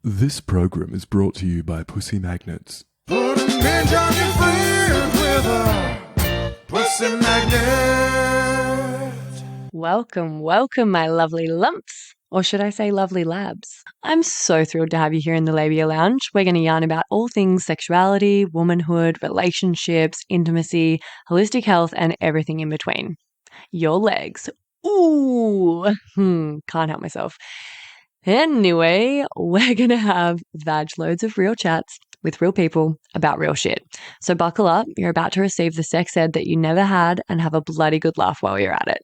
This program is brought to you by Pussy Magnets. Put a midge on your friend with a pussy magnet. Welcome, my lovely lumps. Or should I say lovely labs? I'm so thrilled to have you here in the Labia Lounge. We're going to yarn about all things sexuality, womanhood, relationships, intimacy, holistic health, and everything in between. Your legs. Ooh, can't help myself. Anyway, we're going to have vag loads of real chats with real people about real shit. So buckle up, you're about to receive the sex ed that you never had and have a bloody good laugh while you're at it.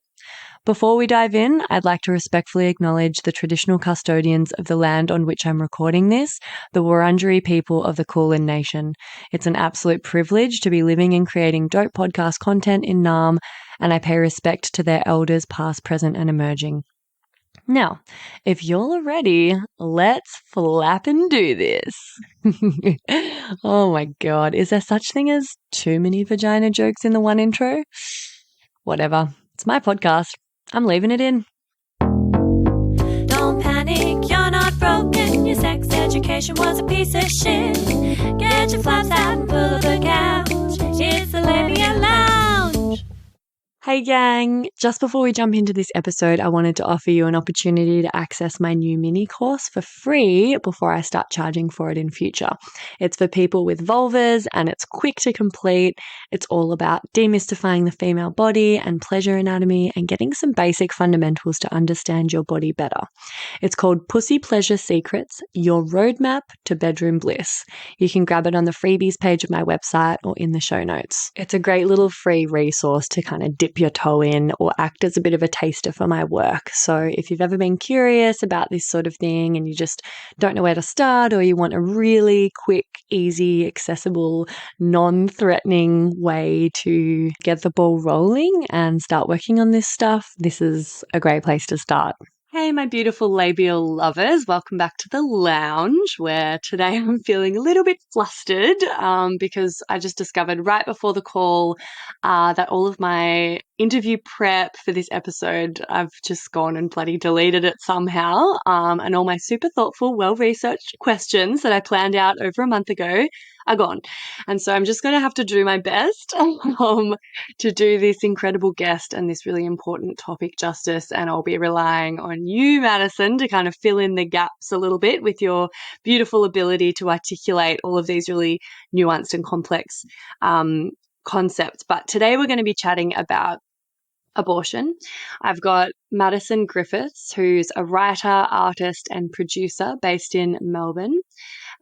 Before we dive in, I'd like to respectfully acknowledge the traditional custodians of the land on which I'm recording this, the Wurundjeri people of the Kulin Nation. It's an absolute privilege to be living and creating dope podcast content in Naarm, and I pay respect to their elders past, present, and emerging. Now, if you're ready, let's flap and do this. Oh my God, is there such thing as too many vagina jokes in the one intro? Whatever, it's my podcast. I'm leaving it in. Don't panic, you're not broken. Your sex education was a piece of shit. Get your flaps out and pull up a couch. It's the Labia Lounge. Hey gang, just before we jump into this episode, I wanted to offer you an opportunity to access my new mini course for free before I start charging for it in future. It's for people with vulvas and it's quick to complete. It's all about demystifying the female body and pleasure anatomy and getting some basic fundamentals to understand your body better. It's called Pussy Pleasure Secrets, Your Roadmap to Bedroom Bliss. You can grab it on the freebies page of my website or in the show notes. It's a great little free resource to kind of dip your toe in or act as a bit of a taster for my work. So if you've ever been curious about this sort of thing and you just don't know where to start, or you want a really quick, easy, accessible, non-threatening way to get the ball rolling and start working on this stuff, this is a great place to start. Hey, my beautiful labial lovers. Welcome back to the lounge, where today I'm feeling a little bit flustered because I just discovered right before the call that all of my interview prep for this episode, I've just gone and bloody deleted it somehow. And all my super thoughtful, well-researched questions that I planned out over a month ago are gone. And so I'm just going to have to do my best to do this incredible guest and this really important topic justice. And I'll be relying on you, Madison, to kind of fill in the gaps a little bit with your beautiful ability to articulate all of these really nuanced and complex concepts. But today we're going to be chatting about abortion. I've got Madison Griffiths, who's a writer, artist, and producer based in Melbourne.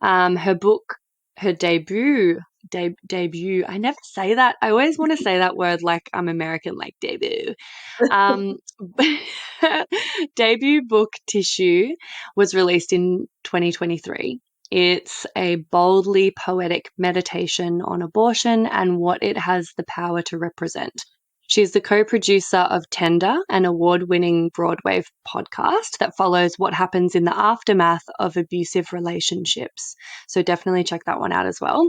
Her book, her debut, I never say that. I always want to say that word like I'm American, like debut. Debut book, Tissue, was released in 2023. It's a boldly poetic meditation on abortion and what it has the power to represent. She's the co-producer of Tender, an award-winning Broadway podcast that follows what happens in the aftermath of abusive relationships. So definitely check that one out as well.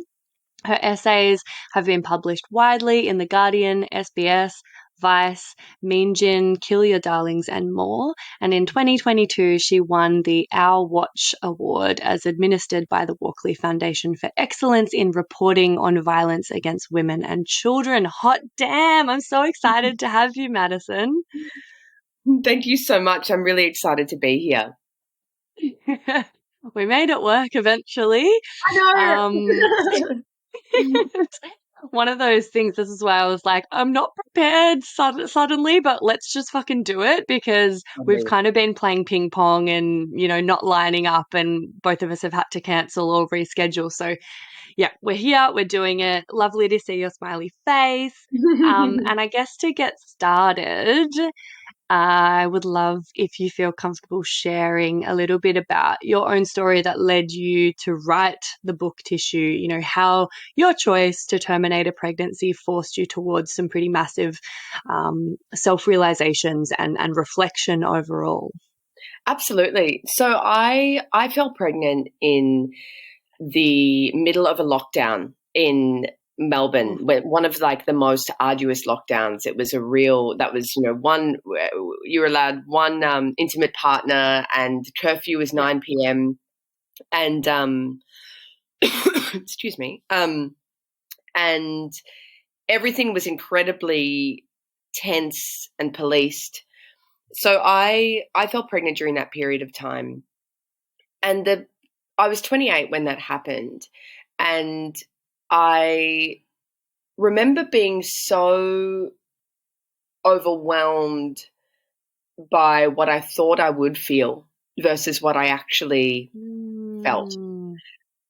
Her essays have been published widely in The Guardian, SBS, Vice, Mean Gin, Kill Your Darlings, and more. And in 2022, she won the Our Watch Award as administered by the Walkley Foundation for Excellence in Reporting on Violence Against Women and Children. Hot damn! I'm so excited to have you, Madison. Thank you so much. I'm really excited to be here. We made it work eventually. I know. One of those things, this is why I was like, I'm not prepared suddenly, but let's just fucking do it, because we've kind of been playing ping pong and, you know, not lining up, and both of us have had to cancel or reschedule. So yeah, we're here, we're doing it. Lovely to see your smiley face. And I guess to get started, I would love if you feel comfortable sharing a little bit about your own story that led you to write the book Tissue, you know, how your choice to terminate a pregnancy forced you towards some pretty massive self-realizations and reflection overall. Absolutely. So I fell pregnant in the middle of a lockdown in Melbourne, one of like the most arduous lockdowns. It was one, you were allowed one intimate partner, and curfew was 9 p.m. and excuse me, and everything was incredibly tense and policed. So I fell pregnant during that period of time, and I was 28 when that happened, and I remember being so overwhelmed by what I thought I would feel versus what I actually felt.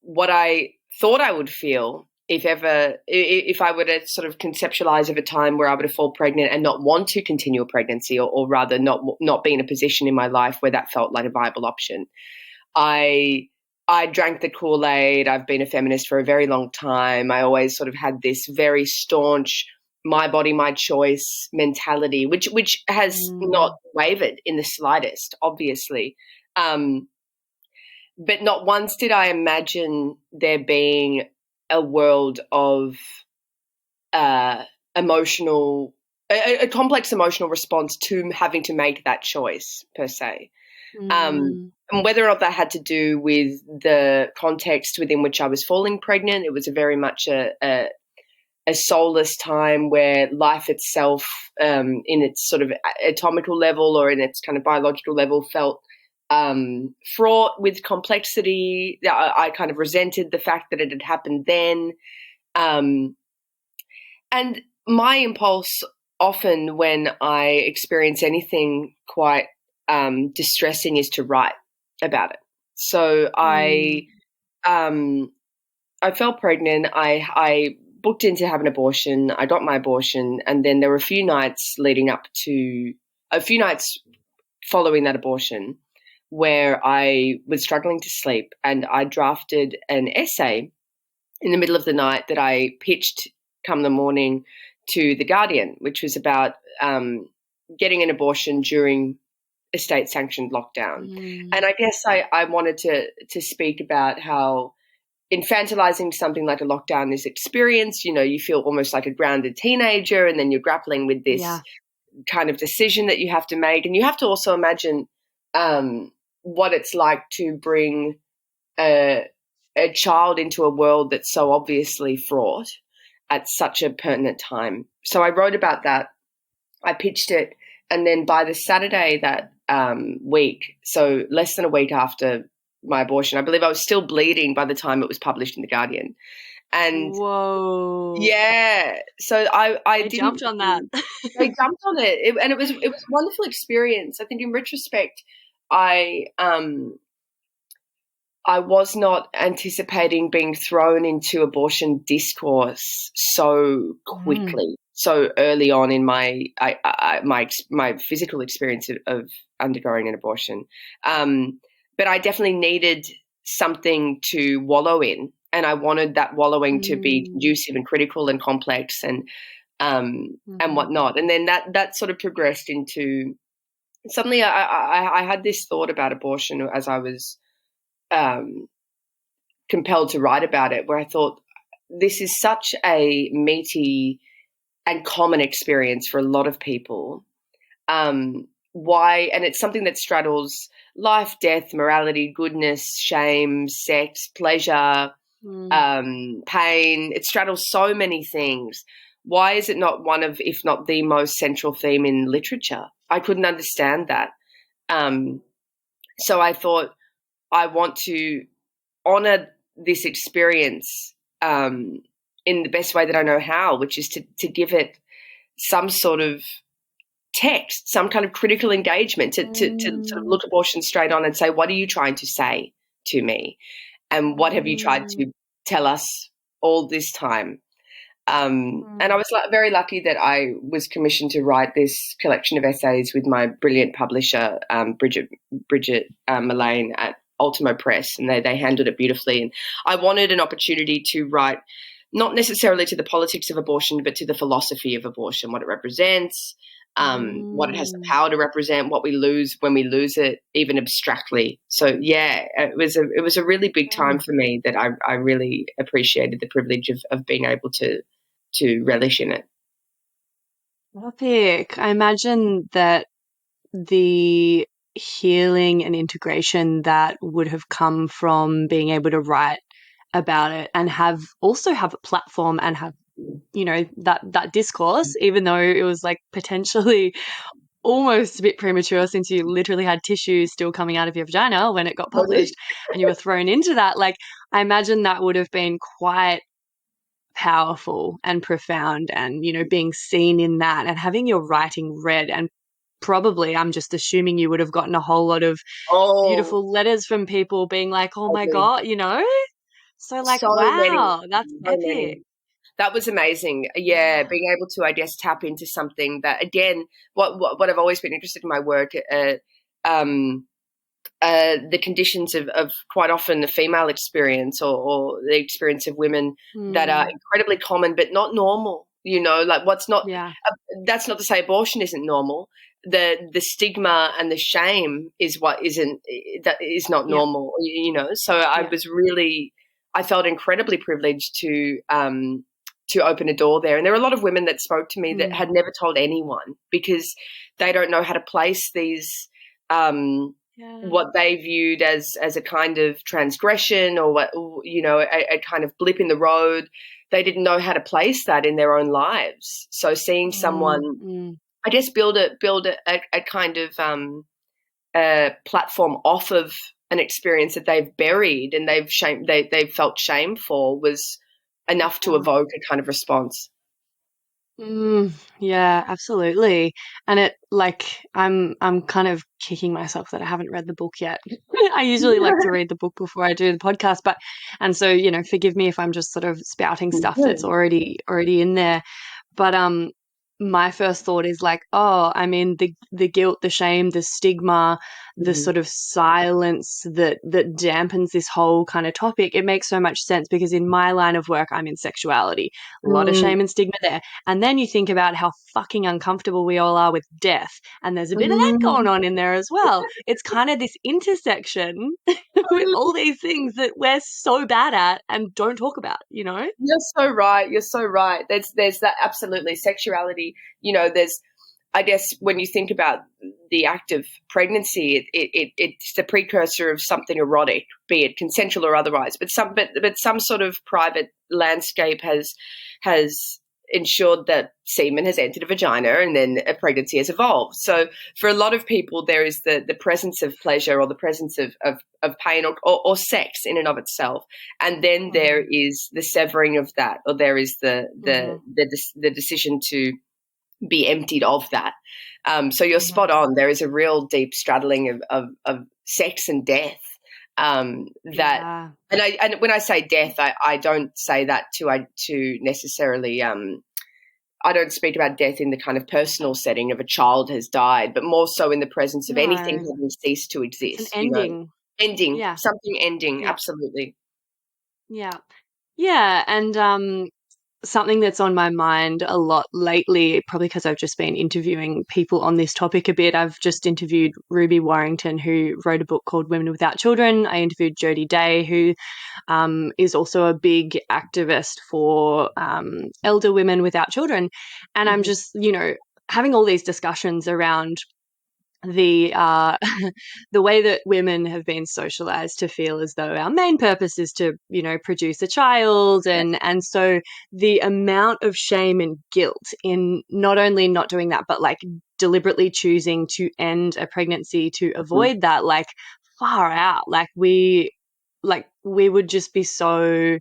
What I thought I would feel if I were to sort of conceptualize of a time where I were to fall pregnant and not want to continue a pregnancy, or rather not be in a position in my life where that felt like a viable option. I drank the Kool-Aid. I've been a feminist for a very long time. I always sort of had this very staunch my body, my choice mentality, which has not wavered in the slightest, obviously. But not once did I imagine there being a world of a complex emotional response to having to make that choice per se. And whether or not that had to do with the context within which I was falling pregnant, it was very much a soulless time where life itself, in its sort of atomical level or in its kind of biological level, felt fraught with complexity. I kind of resented the fact that it had happened then. And my impulse often when I experience anything quite distressing is to write about it. So I fell pregnant. I booked in to have an abortion. I got my abortion, and then there were a few nights following that abortion where I was struggling to sleep, and I drafted an essay in the middle of the night that I pitched come the morning to The Guardian, which was about getting an abortion during a state-sanctioned lockdown. And I guess I wanted to speak about how infantilizing something like a lockdown is experience. You know, you feel almost like a grounded teenager, and then you're grappling with this kind of decision that you have to make. And you have to also imagine what it's like to bring a child into a world that's so obviously fraught at such a pertinent time. So I wrote about that. I pitched it. And then by the Saturday that week, so less than a week after my abortion, I believe I was still bleeding by the time it was published in The Guardian. And whoa, yeah, so I jumped on that. I jumped on it, and it was a wonderful experience. I think in retrospect, I was not anticipating being thrown into abortion discourse so quickly, so early on in my physical experience of undergoing an abortion. But I definitely needed something to wallow in, and I wanted that wallowing to be conducive and critical and complex and whatnot. And then that sort of progressed into suddenly I had this thought about abortion as I was compelled to write about it, where I thought this is such a meaty and common experience for a lot of people. Why? And it's something that straddles life, death, morality, goodness, shame, sex, pleasure, pain. It straddles so many things. Why is it not one of, if not the most central theme in literature? I couldn't understand that. So I thought I want to honor this experience in the best way that I know how, which is to give it some sort of text, some kind of critical engagement, to sort of look abortion straight on and say, what are you trying to say to me? And what have you tried to tell us all this time? And I was very lucky that I was commissioned to write this collection of essays with my brilliant publisher, Bridget Mullane at Ultimo Press, and they handled it beautifully. And I wanted an opportunity to write not necessarily to the politics of abortion, but to the philosophy of abortion, what it represents, what it has the power to represent, what we lose when we lose it, even abstractly. So yeah, it was a really big time for me that I really appreciated the privilege of being able to relish in it. Epic. I imagine that the healing and integration that would have come from being able to write about it and also have a platform and have, that discourse, even though it was like potentially almost a bit premature since you literally had tissues still coming out of your vagina when it got published and you were thrown into that. Like, I imagine that would have been quite powerful and profound, and, being seen in that and having your writing read, and probably, I'm just assuming, you would have gotten a whole lot of Oh, beautiful letters from people being like, oh my totally. God, So like, So many, wow, that's so epic. many. That was amazing. Yeah, being able to, I guess, tap into something that, again, what I've always been interested in my work, the conditions of quite often the female experience, or the experience of women that are incredibly common but not normal. Like what's not. Yeah. That's not to say abortion isn't normal. The stigma and the shame is what isn't, that is not Yeah. normal. So I felt incredibly privileged to open a door there. And there are a lot of women that spoke to me that had never told anyone because they don't know how to place these. What they viewed as a kind of transgression, or what, a kind of blip in the road. They didn't know how to place that in their own lives. So seeing someone, I guess, build a kind of platform off of an experience that they've buried and they've felt shame for, was enough to evoke a kind of response. Yeah, absolutely. And it, like, I'm kind of kicking myself that I haven't read the book yet. I usually like to read the book before I do the podcast, and so, forgive me if I'm just sort of spouting stuff that's already in there. But my first thought is like, oh, I mean, the guilt, the shame, the stigma, the sort of silence that dampens this whole kind of topic. It makes so much sense because in my line of work, I'm in sexuality. A lot of shame and stigma there. And then you think about how fucking uncomfortable we all are with death. And there's a bit of that going on in there as well. It's kind of this intersection with all these things that we're so bad at and don't talk about, You're so right. You're so right. There's that, absolutely. Sexuality, there's, I guess, when you think about the act of pregnancy, it's the precursor of something erotic, be it consensual or otherwise. But some sort of private landscape has ensured that semen has entered a vagina and then a pregnancy has evolved. So for a lot of people, there is the presence of pleasure or the presence of pain or sex in and of itself. And then there is the severing of that, or there is the decision to be emptied of that. So you're spot on. There is a real deep straddling of sex and death. And when I say death, I don't say that to necessarily, I don't speak about death in the kind of personal setting of a child has died, but more so in the presence of anything having ceased to exist. It's an ending. Ending. Yeah. Something ending. Yeah. Absolutely. Yeah. Yeah. And something that's on my mind a lot lately, probably because I've just been interviewing people on this topic a bit. I've just interviewed Ruby Warrington, who wrote a book called Women Without Children. I interviewed Jodie Day, who is also a big activist for elder women without children. And I'm just, having all these discussions around the the way that women have been socialized to feel as though our main purpose is to, produce a child, and so the amount of shame and guilt in not only not doing that, but like deliberately choosing to end a pregnancy to avoid that, like far out. Like we would just be so.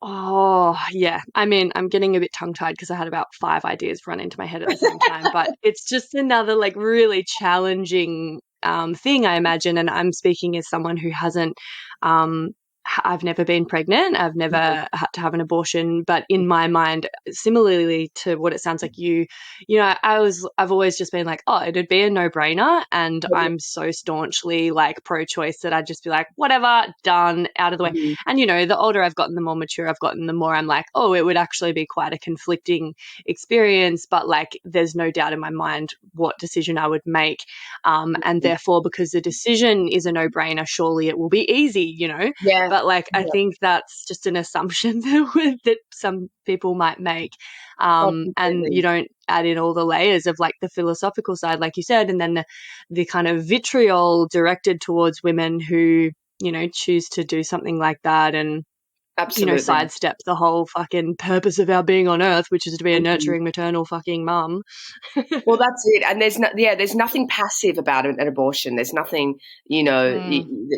Oh, yeah. I mean, I'm getting a bit tongue-tied because I had about 5 ideas run into my head at the same time, but it's just another like really challenging thing, I imagine. And I'm speaking as someone who hasn't, I've never been pregnant. I've never had to have an abortion, but in my mind, similarly to what it sounds like I've always just been like, oh, it'd be a no-brainer. And I'm so staunchly like pro-choice that I'd just be like, whatever, done, out of the way. And, the older I've gotten, the more mature I've gotten, the more I'm like, oh, it would actually be quite a conflicting experience. But like, there's no doubt in my mind what decision I would make. And therefore, because the decision is a no-brainer, surely it will be easy, Yeah. but like I Yeah. think that's just an assumption that some people might make, and Completely. you don't add in all the layers of like the philosophical side, like you said, and then the kind of vitriol directed towards women who, you know, choose to do something like that and, you know, Absolutely. sidestep the whole fucking purpose of our being on earth, which is to be a Mhm. nurturing maternal fucking mum. Well, that's it. And there's nothing passive about an abortion. There's nothing, you know,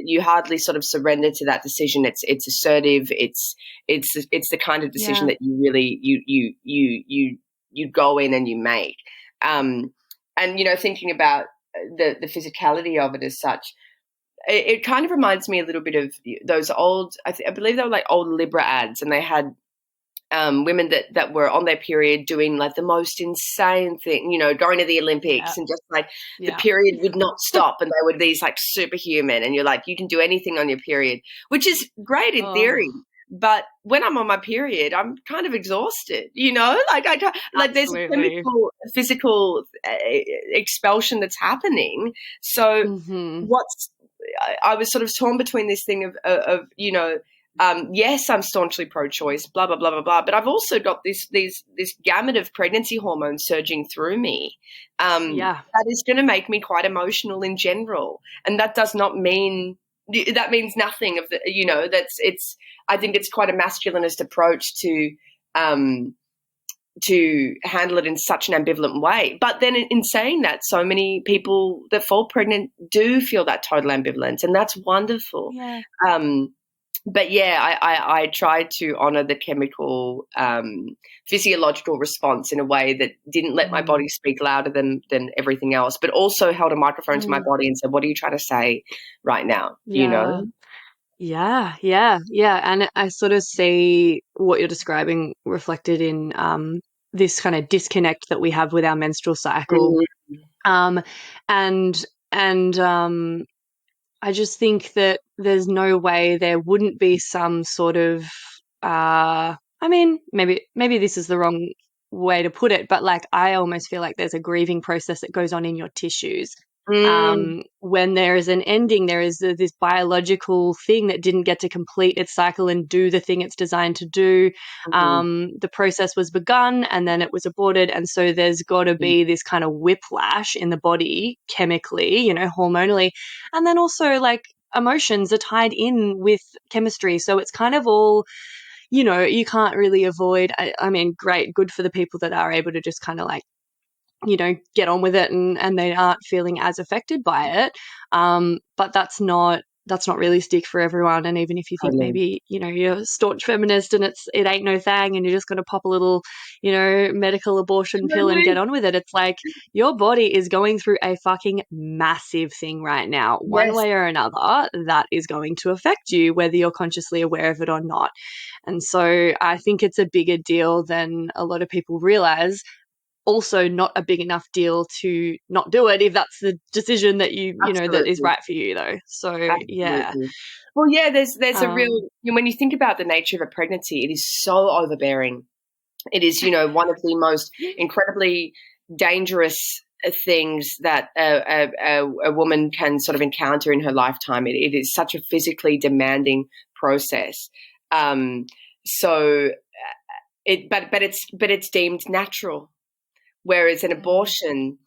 you hardly sort of surrender to that decision. It's assertive. It's the kind of decision Yeah. that you really you go in and you make. And you know, thinking about the physicality of it as such, it kind of reminds me a little bit of those old. I believe they were like old Libra ads, and they had women that were on their period doing like the most insane thing, you know, going to the Olympics and just like the period would not stop, and they were these like superhuman, and you're like, you can do anything on your period, which is great in theory. But when I'm on my period, I'm kind of exhausted, you know, like I can't, like there's a chemical, physical expulsion that's happening. So I was sort of torn between this thing of you know, yes, I'm staunchly pro-choice, blah blah blah blah blah. But I've also got this gamut of pregnancy hormones surging through me. That is going to make me quite emotional in general, and that does not mean that means nothing of the, you know. I think it's quite a masculinist approach to handle it in such an ambivalent way. But then in saying that, so many people that fall pregnant do feel that total ambivalence, and that's wonderful. Yeah. But yeah, I tried to honor the chemical, physiological response in a way that didn't let my body speak louder than everything else, but also held a microphone to my body and said, what are you trying to say right now? You know? Yeah. And I sort of see what you're describing reflected in this kind of disconnect that we have with our menstrual cycle. And I just think that there's no way there wouldn't be some sort of I mean, maybe this is the wrong way to put it, but like I almost feel like there's a grieving process that goes on in your tissues. When there is an ending, there is this biological thing that didn't get to complete its cycle and do the thing it's designed to do. The process was begun and then it was aborted. And so there's got to be this kind of whiplash in the body chemically, you know, hormonally. And then also like emotions are tied in with chemistry. So it's kind of all, you know, you can't really avoid. I mean, great, good for the people that are able to just kind of like, you know, get on with it and they aren't feeling as affected by it. But that's not realistic for everyone. And even if you think maybe, you know, you're a staunch feminist and it ain't no thing and you're just going to pop a little, you know, medical abortion pill and get on with it. It's like your body is going through a fucking massive thing right now, one way or another, that is going to affect you, whether you're consciously aware of it or not. And so I think it's a bigger deal than a lot of people realize. Also not a big enough deal to not do it if that's the decision that you know, that is right for you though. So yeah. Well, yeah, there's a real, you know, when you think about the nature of a pregnancy, it is so overbearing. It is, you know, one of the most incredibly dangerous things that a woman can sort of encounter in her lifetime. It is such a physically demanding process. So it's deemed natural. Whereas an abortion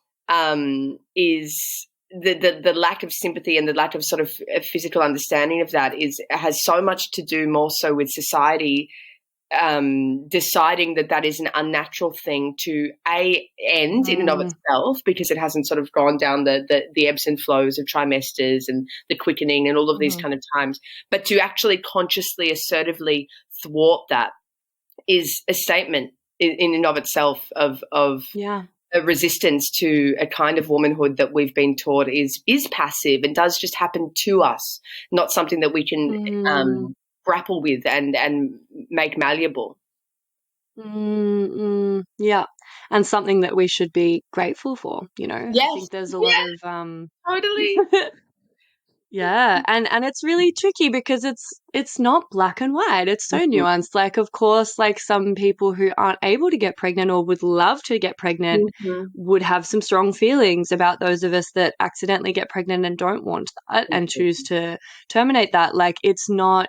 is the lack of sympathy and the lack of sort of physical understanding of that has so much to do more so with society deciding that is an unnatural thing to end in and of itself, because it hasn't sort of gone down the ebbs and flows of trimesters and the quickening and all of these kind of times, but to actually consciously, assertively thwart that is a statement in and of itself of a resistance to a kind of womanhood that we've been taught is passive and does just happen to us, not something that we can grapple with and make malleable. Yeah, and something that we should be grateful for, you know. Yes. I think there's a lot of totally. Yeah, and it's really tricky because it's not black and white. It's so nuanced. Like, of course, like some people who aren't able to get pregnant or would love to get pregnant would have some strong feelings about those of us that accidentally get pregnant and don't want that and choose to terminate that. Like, it's not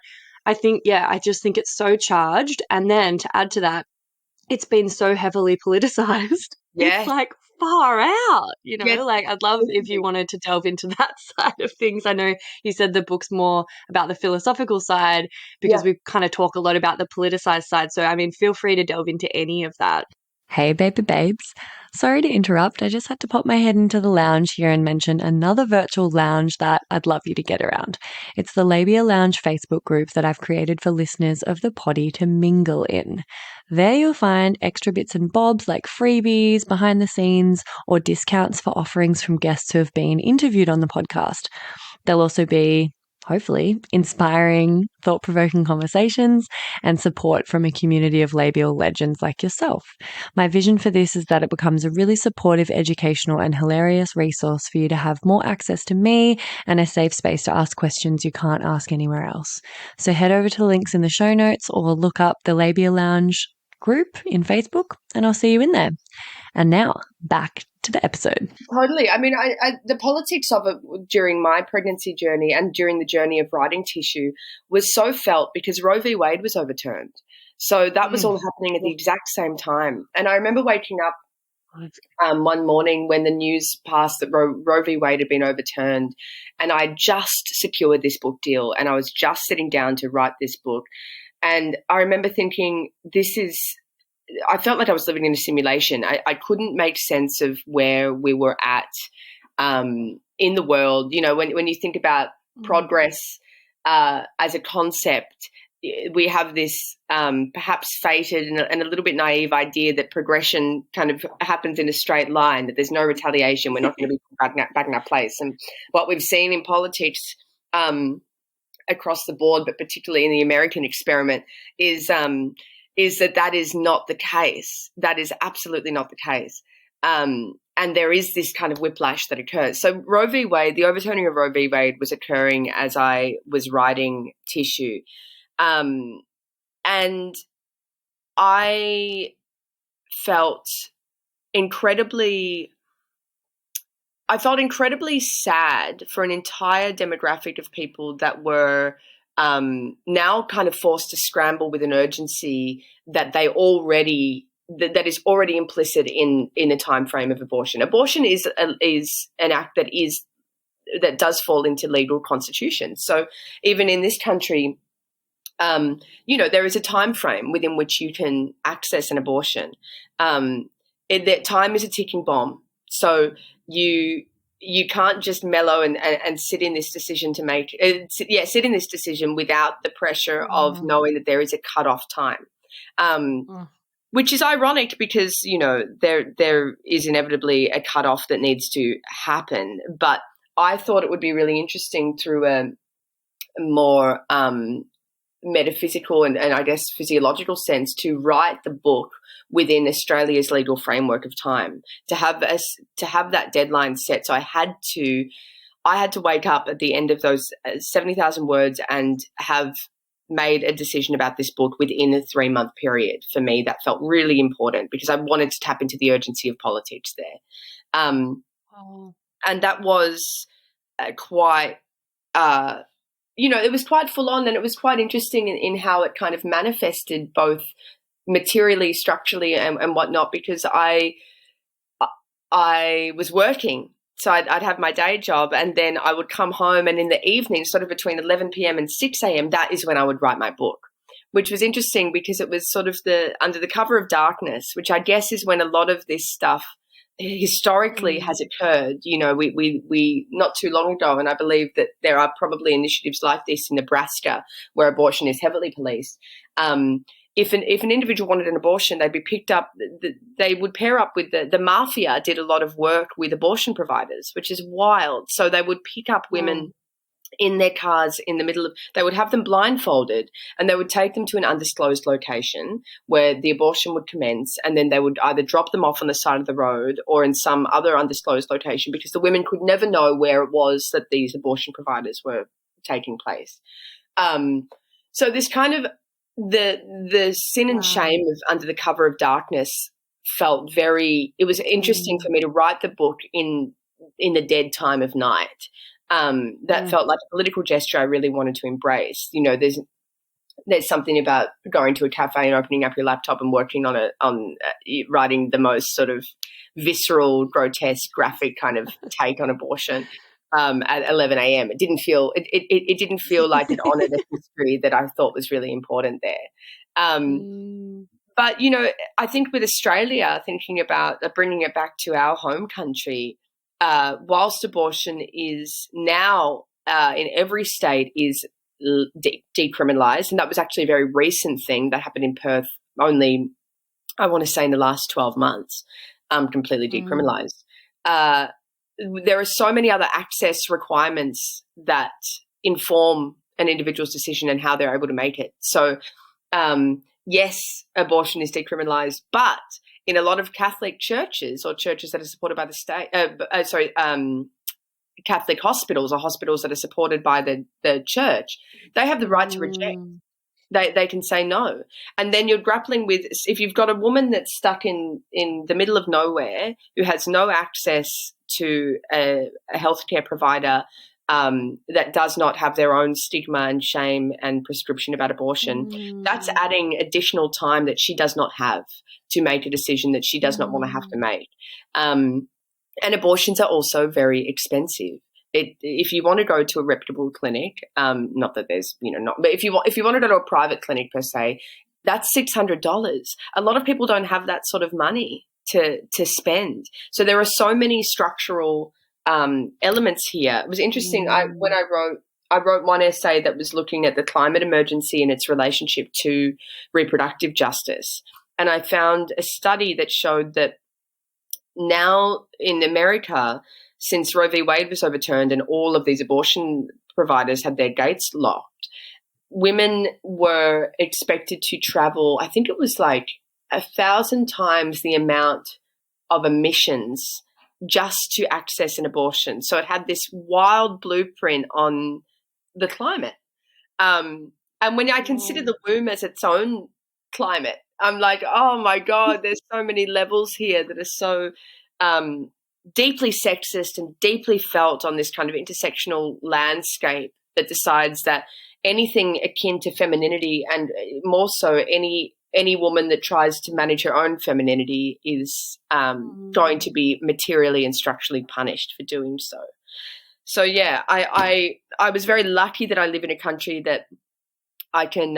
I think, I just think it's so charged. And then to add to that, it's been so heavily politicized. It's Yeah. like far out, Yeah. like I'd love if you wanted to delve into that side of things. I know you said the book's more about the philosophical side because we kind of talk a lot about the politicized side. So, I mean, feel free to delve into any of that. Hey, baby babes. Sorry to interrupt. I just had to pop my head into the lounge here and mention another virtual lounge that I'd love you to get around. It's the Labia Lounge Facebook group that I've created for listeners of the potty to mingle in. There you'll find extra bits and bobs like freebies, behind the scenes, or discounts for offerings from guests who have been interviewed on the podcast. There'll also be, hopefully, inspiring, thought-provoking conversations and support from a community of labial legends like yourself. My vision for this is that it becomes a really supportive, educational, and hilarious resource for you to have more access to me and a safe space to ask questions you can't ask anywhere else. So head over to the links in the show notes or look up the Labia Lounge group in Facebook and I'll see you in there. And now, back to the episode. Totally. I mean, the politics of it during my pregnancy journey and during the journey of writing Tissue was so felt because Roe v. Wade was overturned. So that was all happening at the exact same time. And I remember waking up one morning when the news passed that Roe v. Wade had been overturned, and I just secured this book deal and I was just sitting down to write this book. And I remember thinking, I felt like I was living in a simulation. I couldn't make sense of where we were at in the world. You know, when you think about progress as a concept, we have this perhaps fated and a little bit naive idea that progression kind of happens in a straight line, that there's no retaliation, we're not going to be back in our place. And what we've seen in politics across the board, but particularly in the American experiment, is that is not the case. That is absolutely not the case. And there is this kind of whiplash that occurs. So Roe v. Wade, the overturning of Roe v. Wade was occurring as I was writing Tissue. And I felt incredibly sad for an entire demographic of people that were now kind of forced to scramble with an urgency that that is already implicit in the time frame of abortion. Abortion is an act that does fall into legal constitution. So even in this country, there is a time frame within which you can access an abortion. That time is a ticking bomb. So you can't just mellow and sit in this decision sit in this decision without the pressure of knowing that there is a cutoff time, which is ironic because, there is inevitably a cutoff that needs to happen. But I thought it would be really interesting through a more metaphysical and I guess physiological sense to write the book within Australia's legal framework of time, to have that deadline set. So I had to wake up at the end of those 70,000 words and have made a decision about this book within a 3-month period. For me, that felt really important because I wanted to tap into the urgency of politics there. And that was quite it was quite full on, and it was quite interesting in how it kind of manifested both materially, structurally, and whatnot, because I was working. So I'd have my day job and then I would come home, and in the evening, sort of between 11 p.m. and 6 a.m., that is when I would write my book, which was interesting because it was sort of under the cover of darkness, which I guess is when a lot of this stuff historically has occurred. We not too long ago, and I believe that there are probably initiatives like this in Nebraska where abortion is heavily policed. If an individual wanted an abortion, they'd be picked up. They would pair up with the mafia. Did a lot of work with abortion providers, which is wild. So they would pick up women in their cars in the middle of. They would have them blindfolded, and they would take them to an undisclosed location where the abortion would commence, and then they would either drop them off on the side of the road or in some other undisclosed location, because the women could never know where it was that these abortion providers were taking place. So this kind of the sin and shame of under the cover of darkness felt it was interesting for me to write the book in the dead time of night. That felt like a political gesture I really wanted to embrace. there's something about going to a cafe and opening up your laptop and working on writing the most sort of visceral, grotesque, graphic kind of take on abortion at 11 a.m. It didn't feel like it honoured a history that I thought was really important there. But, you know, I think with Australia, thinking about bringing it back to our home country, whilst abortion is now in every state is decriminalised, and that was actually a very recent thing that happened in Perth only, I want to say, in the last 12 months, completely decriminalised. There are so many other access requirements that inform an individual's decision and how they're able to make it. So, yes, abortion is decriminalised, but in a lot of Catholic churches or churches that are supported by the state, Catholic hospitals or hospitals that are supported by the church, they have the right to reject. They can say no. And then you're grappling with, if you've got a woman that's stuck in the middle of nowhere who has no access to a healthcare provider that does not have their own stigma and shame and prescription about abortion, that's adding additional time that she does not have to make a decision that she does not want to have to make. And abortions are also very expensive. If you want to go to a reputable clinic, not that there's, but if you want to go to a private clinic per se, that's $600. A lot of people don't have that sort of money to spend. So there are so many structural elements here. It was interesting. When I wrote one essay that was looking at the climate emergency and its relationship to reproductive justice, and I found a study that showed that now in America, since Roe v. Wade was overturned and all of these abortion providers had their gates locked, women were expected to travel, I think it was like 1,000 times the amount of emissions just to access an abortion. So it had this wild blueprint on the climate. And when I consider the womb as its own climate, I'm like, oh my God, there's so many levels here that are so deeply sexist and deeply felt on this kind of intersectional landscape that decides that anything akin to femininity, and more so any woman that tries to manage her own femininity, is going to be materially and structurally punished for doing so. So yeah, I was very lucky that I live in a country that I can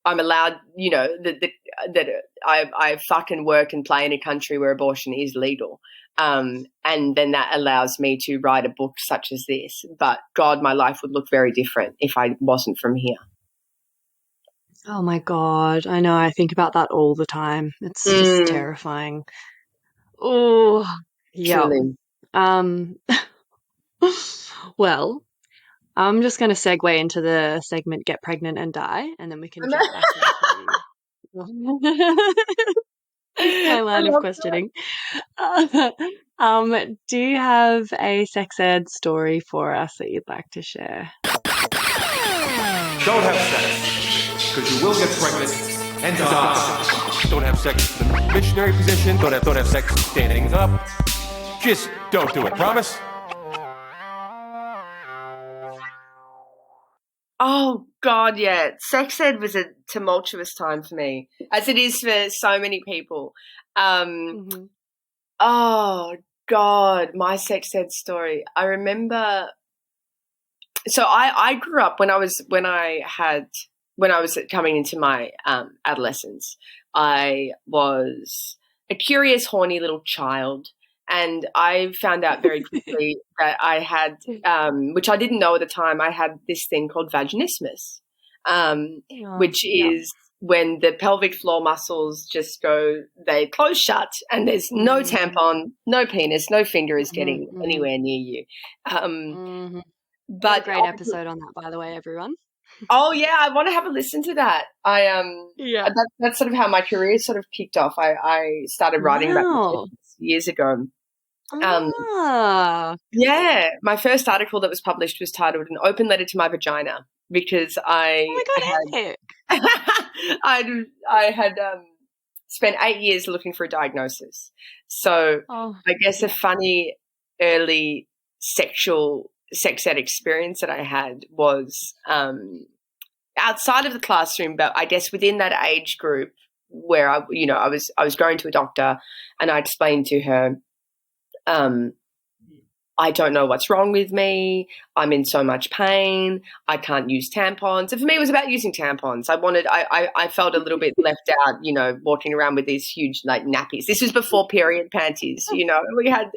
I'm allowed, that I fucking work and play in a country where abortion is legal. And then that allows me to write a book such as this. But God, my life would look very different if I wasn't from here. Oh my God. I know. I think about that all the time. It's just terrifying. Oh, yeah. Truly. Well, I'm just going to segue into the segment Get Pregnant and Die, and then we can jump back into my line of questioning. Do you have a sex ed story for us that you'd like to share? Don't have sex, because you will get pregnant and die. Don't have sex in the missionary position. Don't have sex standing up. Just don't do it. Promise? Oh, God, yeah. Sex ed was a tumultuous time for me, as it is for so many people. Oh, God, my sex ed story. I remember, so I grew up when I was coming into my adolescence. I was a curious, horny little child. And I found out very quickly that I had, which I didn't know at the time, I had this thing called vaginismus, which is when the pelvic floor muscles just they close shut and there's no tampon, no penis, no finger is getting anywhere near you. But great episode on that, by the way, everyone. Oh yeah, I want to have a listen to that. That's sort of how my career sort of kicked off. I started writing about this years ago. Yeah, my first article that was published was titled "An Open Letter to My Vagina" because I had spent 8 years looking for a diagnosis. So I guess a funny early sex ed experience that I had was outside of the classroom, but I guess within that age group where I was going to a doctor, and I explained to her, I don't know what's wrong with me. I'm in so much pain. I can't use tampons. And for me, it was about using tampons. I felt a little bit left out, walking around with these huge like nappies. This was before period panties, we had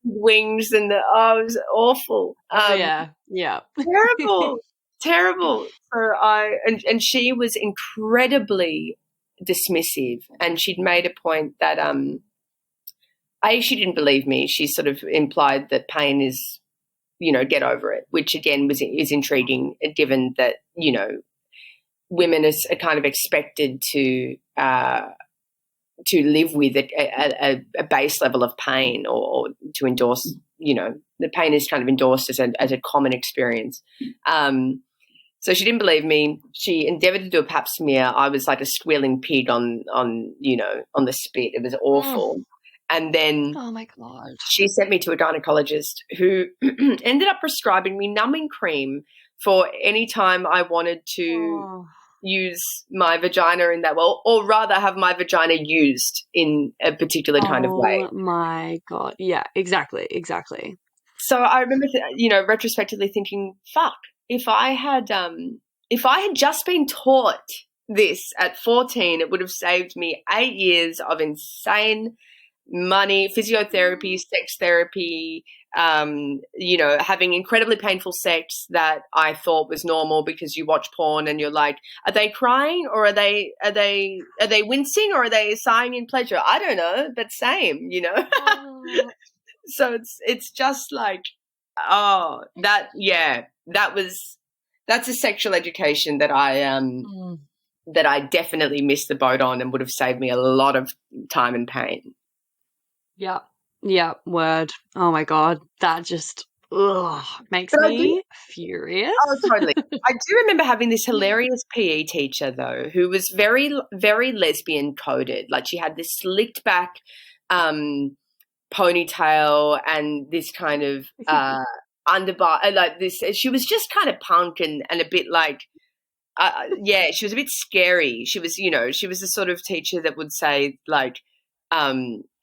wings and it was awful. Terrible. So and she was incredibly dismissive, and she'd made a point that, she didn't believe me. She sort of implied that pain is, get over it, which again is intriguing, given that, women are kind of expected to live with a base level of pain, or to endorse, the pain is kind of endorsed as a common experience. So she didn't believe me. She endeavoured to do a pap smear. I was like a squealing pig on the spit. It was awful. And then oh my God, she sent me to a gynecologist who ended up prescribing me numbing cream for any time I wanted to use my vagina in that way, or rather have my vagina used in a particular kind of way. Oh my God. Yeah, exactly. So I remember, retrospectively thinking, fuck, if I had just been taught this at 14, it would have saved me 8 years of insane money, physiotherapy, sex therapy, having incredibly painful sex that I thought was normal, because you watch porn and you're like, are they crying, or are they wincing, or are they sighing in pleasure? I don't know, but same, So it's just like, that's a sexual education that I definitely missed the boat on, and would have saved me a lot of time and pain. Yeah, word. Oh my God, that just makes me furious. Oh, totally. I do remember having this hilarious PE teacher, though, who was very, very lesbian coded. Like, she had this slicked back ponytail and this kind of underbar, like this. She was just kind of punk and a bit like, she was a bit scary. She was, she was the sort of teacher that would say, like,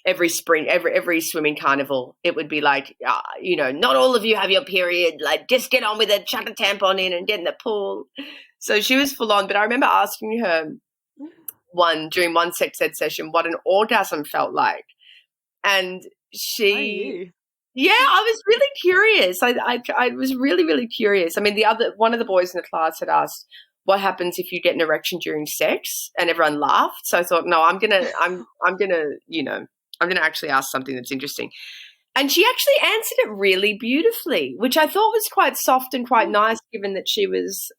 every spring, every swimming carnival, it would be like, not all of you have your period. Like, just get on with it, chuck a tampon in and get in the pool. So she was full on. But I remember asking her during one sex ed session what an orgasm felt like, and she, I was really curious. I was really, really curious. I mean, one of the boys in the class had asked, what happens if you get an erection during sex? And everyone laughed. So I thought, no, I'm gonna actually ask something that's interesting. And she actually answered it really beautifully, which I thought was quite soft and quite nice, given that she was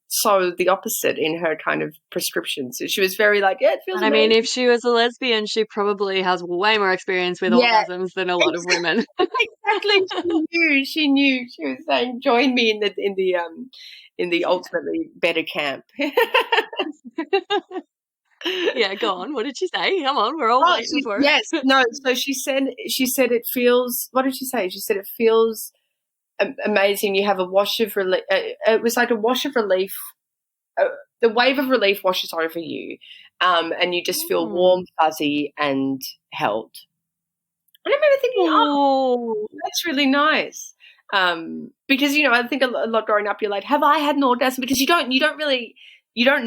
so the opposite in her kind of prescription. So she was very like, it feels amazing. I mean, if she was a lesbian, she probably has way more experience with orgasms than a lot of women. Exactly. She knew. She was saying, join me in the ultimately better camp. Yeah, go on. What did she say? Come on, we're all waiting for it. Yes, no. So she said it feels. What did she say? She said it feels amazing. You have a wash of relief. It was like a wash of relief. The wave of relief washes over you, and you just feel warm, fuzzy, and held. And I remember thinking, that's really nice. Because I think a lot growing up, you're like, have I had an orgasm? Because you don't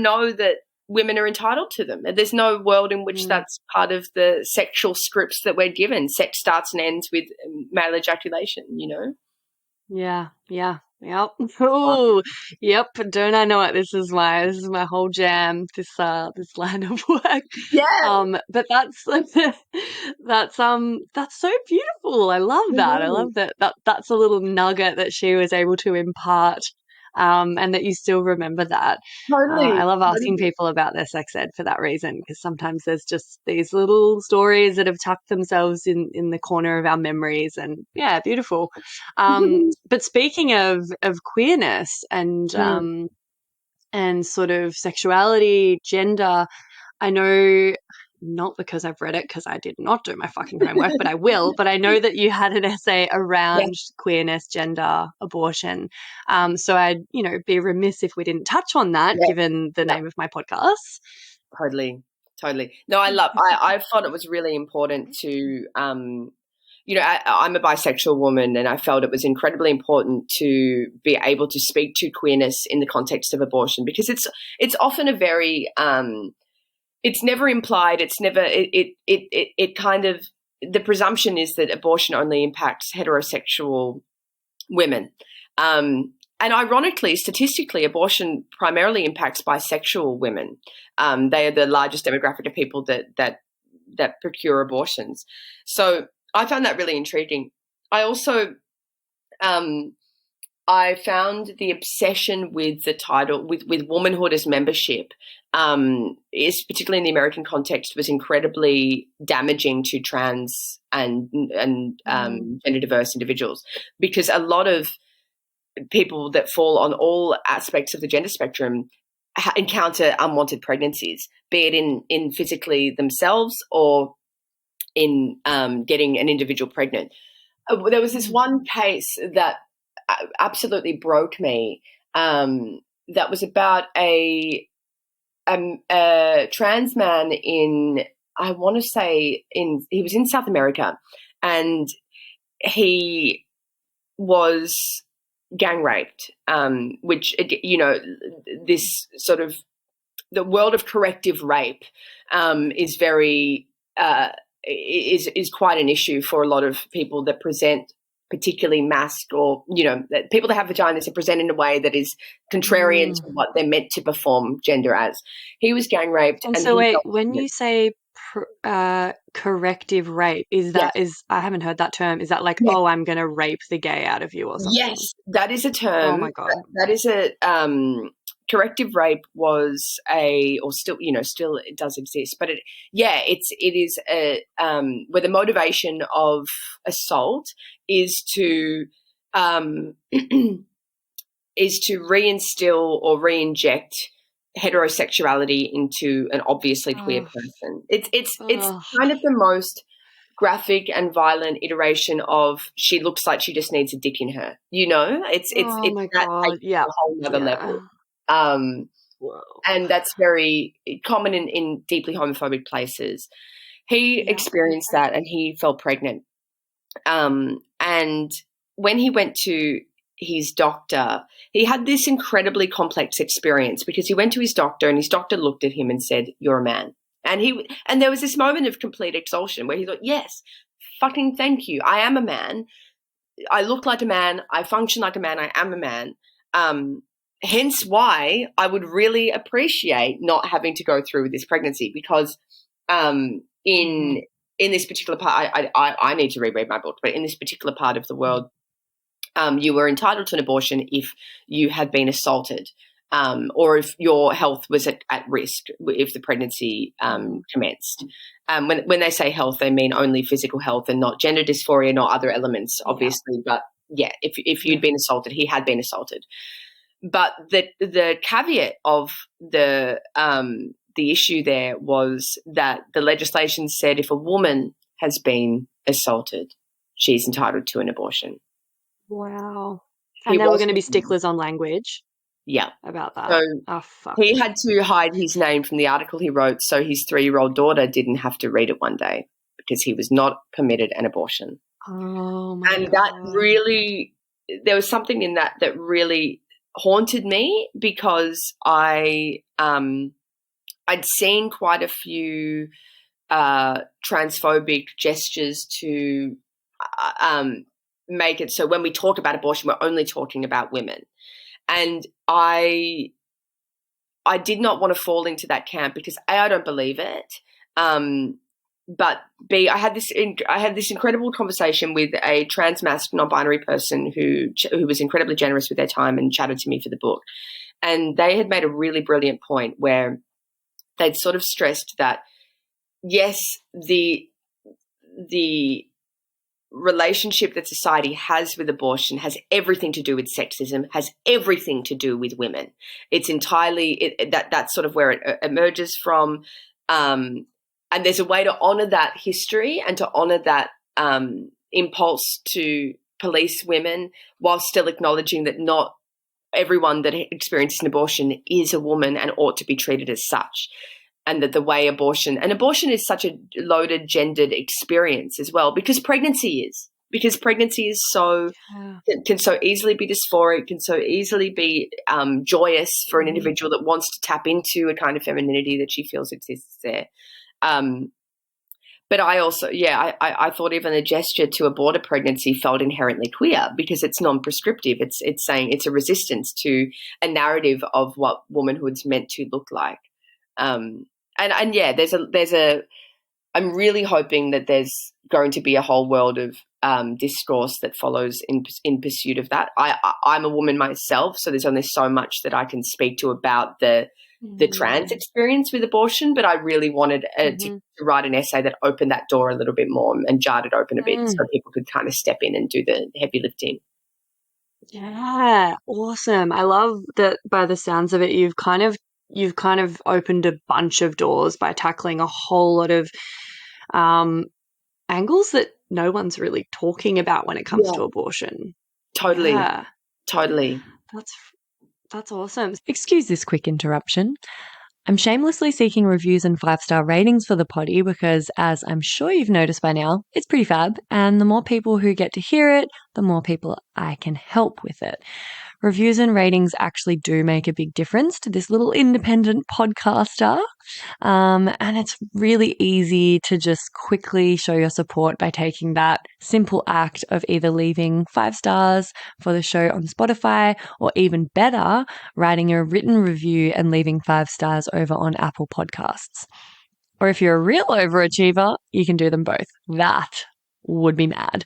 know that women are entitled to them. There's no world in which that's part of the sexual scripts that we're given. Sex starts and ends with male ejaculation, Yeah. Yep. Oh, yep. Don't I know it? This is my whole jam. This line of work. Yeah. But that's so beautiful. I love that. I love that. That's a little nugget that she was able to impart. And that you still remember that. Totally. I love asking people about their sex ed for that reason, because sometimes there's just these little stories that have tucked themselves in the corner of our memories, and yeah, beautiful. But speaking of queerness and sort of sexuality, gender, I know not because I've read it, because I did not do my fucking homework, but I will. But I know that you had an essay around queerness, gender, abortion. So I'd, be remiss if we didn't touch on that, given the name of my podcast. Totally. No, I thought it was really important to, I'm a bisexual woman, and I felt it was incredibly important to be able to speak to queerness in the context of abortion, because it's often a very, it's never implied. It's never, it kind of, the presumption is that abortion only impacts heterosexual women. And ironically, statistically, abortion primarily impacts bisexual women. They are the largest demographic of people that procure abortions. So I found that really intriguing. I also, I found the obsession with the title, with womanhood as membership, is particularly in the American context, was incredibly damaging to trans and gender diverse individuals, because a lot of people that fall on all aspects of the gender spectrum encounter unwanted pregnancies, be it in physically themselves or in getting an individual pregnant. There was this one case that absolutely broke me. That was about a trans man in, I want to say, he was in South America, and he was gang raped, which, this sort of, the world of corrective rape is very is quite an issue for a lot of people that present particularly masked, or people that have vaginas and present in a way that is contrarian to what they're meant to perform gender as. He was gang raped. And so wait, when you say corrective rape, I haven't heard that term. Is that like, oh, I'm going to rape the gay out of you or something? Yes, that is a term. Oh my God. That is a corrective rape was still it does exist, but it is a where the motivation of assault is to reinstill or reinject heterosexuality into an obviously queer person. It's kind of the most graphic and violent iteration of she looks like she just needs a dick in her. It's my God. A whole other level. And that's very common in deeply homophobic places. He experienced that, and he fell pregnant. And when he went to his doctor, he had this incredibly complex experience, because he went to his doctor, and his doctor looked at him and said, "You're a man." And there was this moment of complete exhaustion where he thought, yes, fucking thank you. I am a man. I look like a man. I function like a man. I am a man. Hence why I would really appreciate not having to go through with this pregnancy, because in this particular part, I need to reread my book, but in this particular part of the world, you were entitled to an abortion if you had been assaulted, or if your health was at risk, if the pregnancy commenced. When they say health, they mean only physical health and not gender dysphoria, not other elements, obviously. Yeah. But yeah, if you'd been assaulted, he had been assaulted. But the caveat of the issue there was that the legislation said if a woman has been assaulted, she's entitled to an abortion. Wow. And they were going to be sticklers on language. Yeah. About that. So fuck. He had to hide his name from the article he wrote, so his 3-year-old daughter didn't have to read it one day, because he was not permitted an abortion. Oh my God. And that really, there was something in that really haunted me, because I'd seen quite a few transphobic gestures to make it so when we talk about abortion, we're only talking about women. And I did not want to fall into that camp, because A, I don't believe it, but B, I had this incredible conversation with a trans-masked non-binary person who was incredibly generous with their time and chatted to me for the book. And they had made a really brilliant point where they'd sort of stressed that, yes, the relationship that society has with abortion has everything to do with sexism, has everything to do with women. It's entirely that's sort of where it emerges from. And there's a way to honour that history and to honour that impulse to police women while still acknowledging that not everyone that experiences an abortion is a woman and ought to be treated as such. And that the way abortion is such a loaded, gendered experience as well, because pregnancy is so can so easily be dysphoric, can so easily be joyous for an individual that wants to tap into a kind of femininity that she feels exists there. But I also, I thought even the gesture to abort a pregnancy felt inherently queer because it's non-prescriptive. It's saying it's a resistance to a narrative of what womanhood's meant to look like. I'm really hoping that there's going to be a whole world of discourse that follows in pursuit of that. I'm a woman myself, so there's only so much that I can speak to about the trans experience with abortion, but I really wanted to write an essay that opened that door a little bit more and jarred it open a bit so people could kind of step in and do the heavy lifting. Yeah, awesome. I love that by the sounds of it, you've kind of opened a bunch of doors by tackling a whole lot of angles that no one's really talking about when it comes to abortion. Totally. Yeah. Totally. That's awesome. Excuse this quick interruption. I'm shamelessly seeking reviews and 5-star ratings for the potty because, as I'm sure you've noticed by now, it's pretty fab. And the more people who get to hear it, the more people I can help with it. Reviews and ratings actually do make a big difference to this little independent podcaster. And it's really easy to just quickly show your support by taking that simple act of either leaving 5 stars for the show on Spotify or even better, writing a written review and leaving 5 stars over on Apple Podcasts. Or if you're a real overachiever, you can do them both. That would be mad.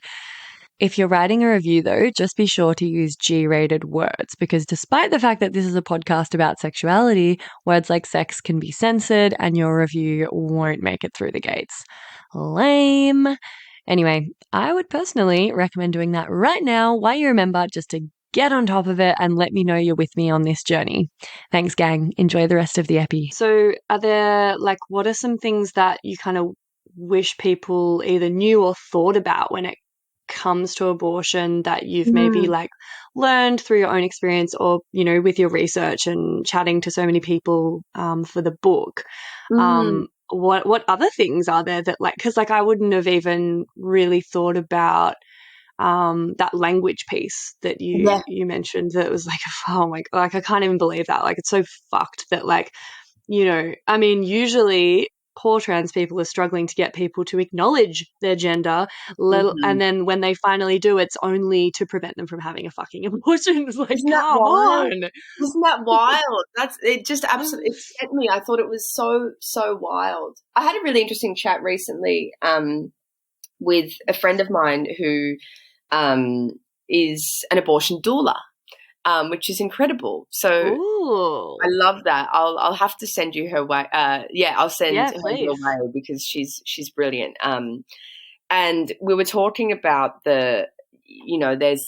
If you're writing a review, though, just be sure to use G-rated words because despite the fact that this is a podcast about sexuality, words like sex can be censored and your review won't make it through the gates. Lame. Anyway, I would personally recommend doing that right now while you remember, just to get on top of it and let me know you're with me on this journey. Thanks, gang. Enjoy the rest of the epi. So are there, what are some things that you kind of wish people either knew or thought about when it comes to abortion that you've maybe learned through your own experience or, with your research and chatting to so many people for the book? What other things are there that because I wouldn't have even really thought about that language piece that you mentioned that was oh my God, I can't even believe that. It's so fucked that usually poor trans people are struggling to get people to acknowledge their gender, and then when they finally do, it's only to prevent them from having a fucking abortion. It's Isn't that wild? Isn't that wild? It just absolutely it sent me. I thought it was so wild. I had a really interesting chat recently with a friend of mine who is an abortion doula. Which is incredible. So I love that. I'll have to send you her way. I'll send her your way because she's brilliant. And we were talking about there's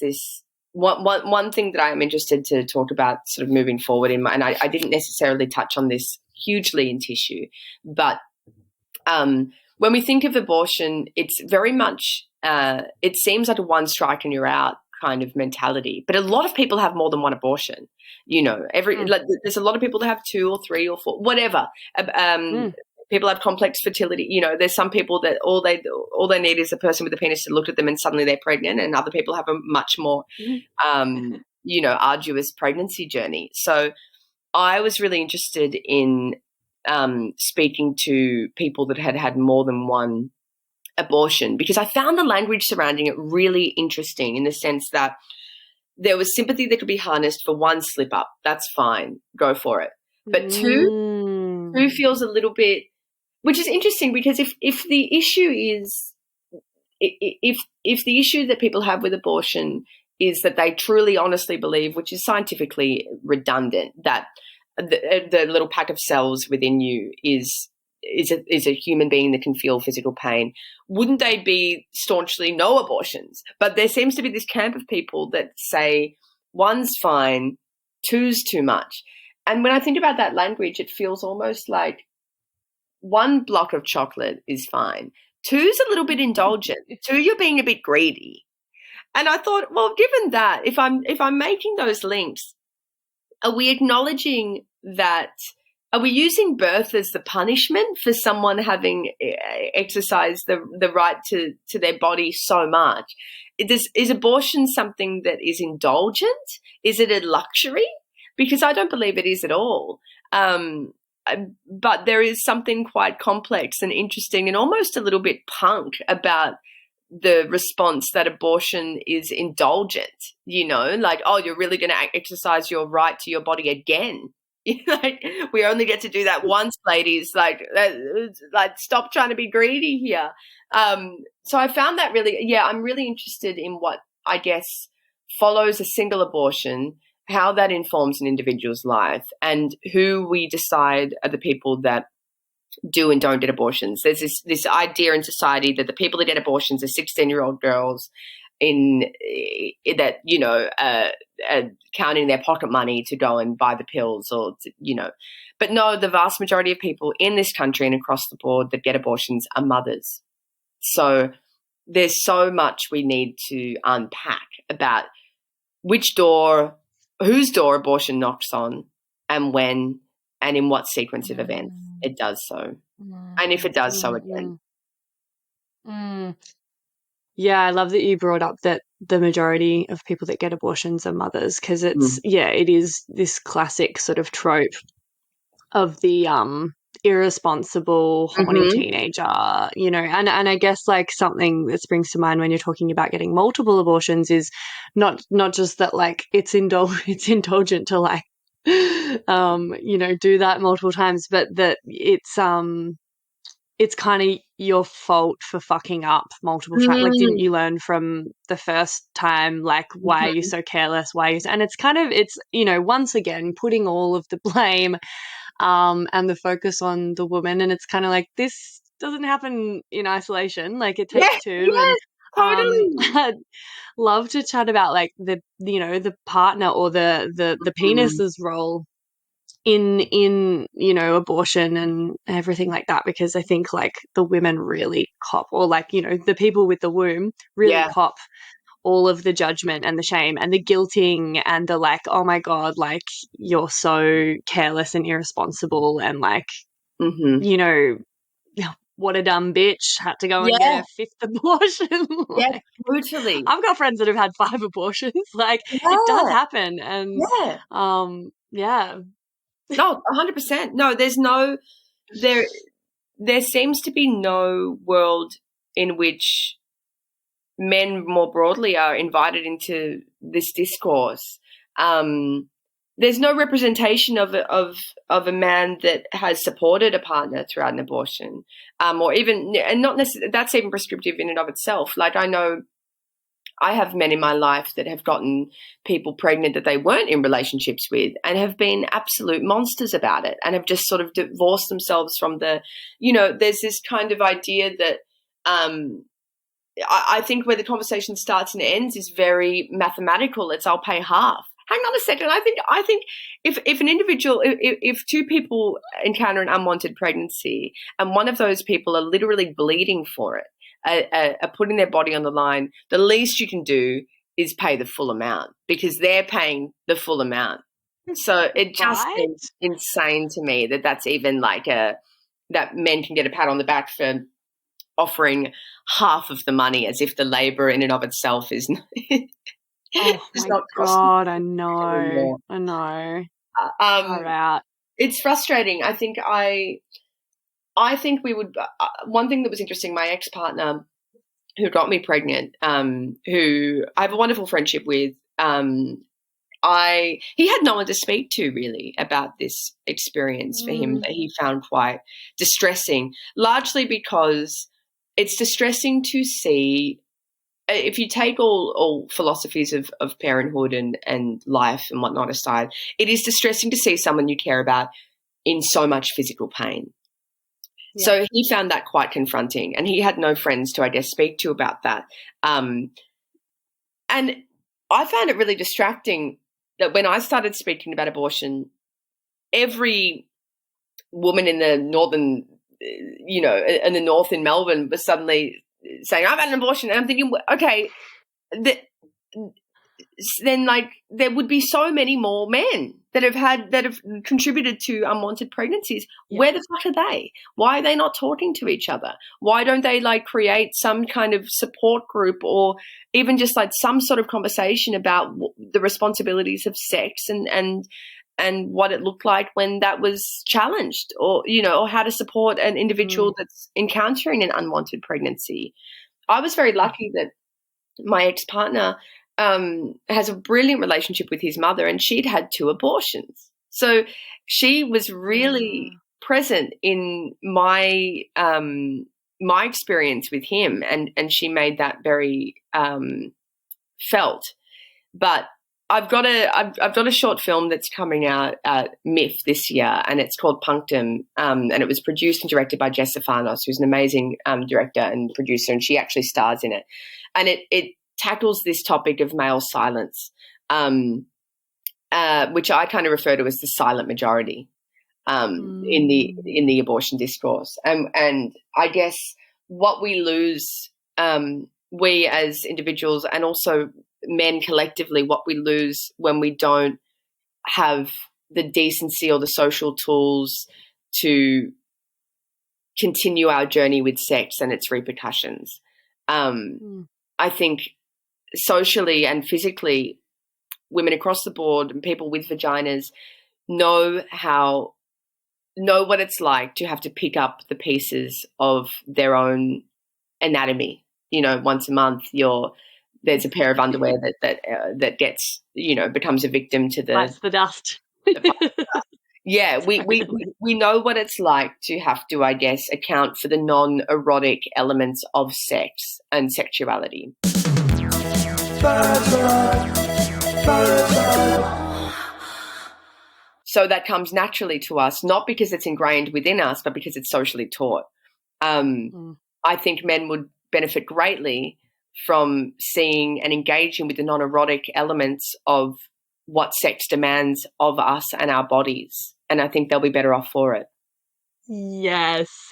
this one thing that I am interested to talk about sort of moving forward and I didn't necessarily touch on this hugely in tissue, but when we think of abortion, it's very much it seems like a one strike and you're out kind of mentality, but a lot of people have more than one abortion. There's a lot of people that have 2 or 3 or 4, whatever. People have complex fertility. There's some people that all they need is a person with a penis to look at them and suddenly they're pregnant, and other people have a much more arduous pregnancy journey. So I was really interested in speaking to people that had more than one abortion because I found the language surrounding it really interesting in the sense that there was sympathy that could be harnessed for one slip up. That's fine. Go for it. But two feels a little bit, which is interesting because if the issue is, if the issue that people have with abortion is that they truly honestly believe, which is scientifically redundant, that the little pack of cells within you is a human being that can feel physical pain, wouldn't they be staunchly no abortions? But there seems to be this camp of people that say 1's fine, 2's too much. And when I think about that language, it feels almost like one block of chocolate is fine. Two's a little bit indulgent. Two, you're being a bit greedy. And I thought, well, given that, if I'm making those links, are we acknowledging that? Are we using birth as the punishment for someone having exercised the right to their body so much? Is abortion something that is indulgent? Is it a luxury? Because I don't believe it is at all. But there is something quite complex and interesting and almost a little bit punk about the response that abortion is indulgent, like, oh, you're really going to exercise your right to your body again. Like, we only get to do that once, ladies. Like, stop trying to be greedy here. So I found that really, I'm really interested in what I guess follows a single abortion, how that informs an individual's life, and who we decide are the people that do and don't get abortions. There's this idea in society that the people that get abortions are 16-year-old girls counting their pocket money to go and buy the pills but no, the vast majority of people in this country and across the board that get abortions are mothers. So there's so much we need to unpack about whose door abortion knocks on and when and in what sequence of events it does so, and if it does so again. Yeah, I love that you brought up that the majority of people that get abortions are mothers, because it is this classic sort of trope of the irresponsible, horny teenager, and I guess like something that springs to mind when you're talking about getting multiple abortions is not just that like it's indulgent to like do that multiple times, but that it's kind of your fault for fucking up multiple times. Like, didn't you learn from the first time, like, why are you so careless? And it's kind of, once again, putting all of the blame and the focus on the woman. And it's kind of like, this doesn't happen in isolation. Like, it takes two. Yes, totally. I'd love to chat about like the partner or the penis's role in abortion and everything like that, because I think like the women really cop, or like the people with the womb really cop all of the judgment and the shame and the guilting and the like, oh my god, like you're so careless and irresponsible and like what a dumb bitch, had to go and get a fifth abortion. Like, brutally. I've got friends that have had 5 abortions. Like it does happen. And No, 100%. No, there seems to be no world in which men more broadly are invited into this discourse. There's no representation of a man that has supported a partner throughout an abortion, or even, and not necessarily, that's even prescriptive in and of itself. Like, I know I have men in my life that have gotten people pregnant that they weren't in relationships with and have been absolute monsters about it and have just sort of divorced themselves from there's this kind of idea that I think where the conversation starts and ends is very mathematical. It's I'll pay half. Hang on a second. I think if an individual, if two people encounter an unwanted pregnancy and one of those people are literally bleeding for it, are putting their body on the line, the least you can do is pay the full amount because they're paying the full amount. So it just seems insane to me that that's even like that men can get a pat on the back for offering half of the money as if the labor in and of itself is oh my god, I know. Out. It's frustrating. I think we would. One thing that was interesting, my ex-partner, who got me pregnant, who I have a wonderful friendship with, he had no one to speak to really about this experience for him that he found quite distressing, largely because it's distressing to see. If you take all philosophies of parenthood and life and whatnot aside, it is distressing to see someone you care about in so much physical pain. Yeah. So he found that quite confronting, and he had no friends to, I guess, speak to about that. And I found it really distracting that when I started speaking about abortion, every woman in the northern you know, in the north in Melbourne was suddenly saying, I've had an abortion. And I'm thinking, okay, then like there would be so many more men that have contributed to unwanted pregnancies. Yeah. Where the fuck are they? Why are they not talking to each other? Why don't they like create some kind of support group or even just like some sort of conversation about the responsibilities of sex and what it looked like when that was challenged, or, you know, or how to support an individual that's encountering an unwanted pregnancy. I was very lucky that my ex-partner has a brilliant relationship with his mother, and she'd had 2 abortions. So she was really present in my experience with him, and she made that very felt. But I've got a short film that's coming out at MIF this year, and it's called Punctum, and it was produced and directed by Jess Stefanos, who's an amazing director and producer, and she actually stars in it. And it tackles this topic of male silence, which I kind of refer to as the silent majority in the abortion discourse. And I guess what we lose, we as individuals and also men collectively, what we lose when we don't have the decency or the social tools to continue our journey with sex and its repercussions. I think socially and physically, women across the board and people with vaginas know what it's like to have to pick up the pieces of their own anatomy. You know, once a month there's a pair of underwear that gets, you know, becomes a victim to bites the dust. Yeah, we know what it's like to have to, I guess, account for the non-erotic elements of sex and sexuality. So that comes naturally to us, not because it's ingrained within us, but because it's socially taught. I think men would benefit greatly from seeing and engaging with the non-erotic elements of what sex demands of us and our bodies. And I think they'll be better off for it. Yes.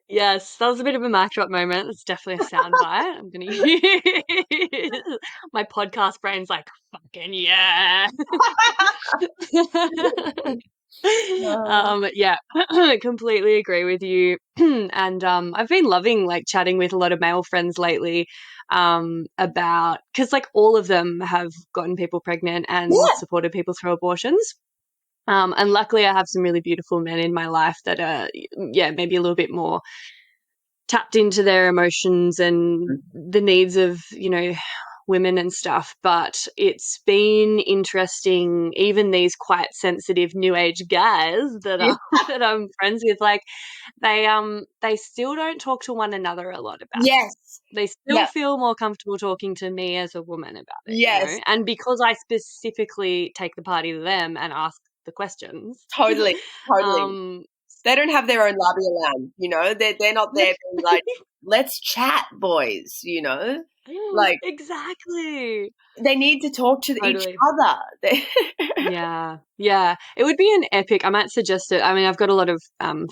Yes, that was a bit of a mic drop moment. It's definitely a soundbite. I'm going to use. My podcast brain's like, fucking yeah. Yeah, completely agree with you. And I've been loving like chatting with a lot of male friends lately about, because like all of them have gotten people pregnant and supported people through abortions. And luckily I have some really beautiful men in my life that are, maybe a little bit more tapped into their emotions and the needs of, you know, women and stuff. But it's been interesting, even these quite sensitive new age guys that I'm friends with, like they still don't talk to one another a lot about it. They still feel more comfortable talking to me as a woman about it. You know? And because I specifically take the party to them and ask the questions. Totally. They don't have their own Labia Lounge, you know. They're not there being like, let's chat, boys, you know. Like exactly. They need to talk to each other. Yeah. It would be an epic. I might suggest it. I mean, I've got a lot of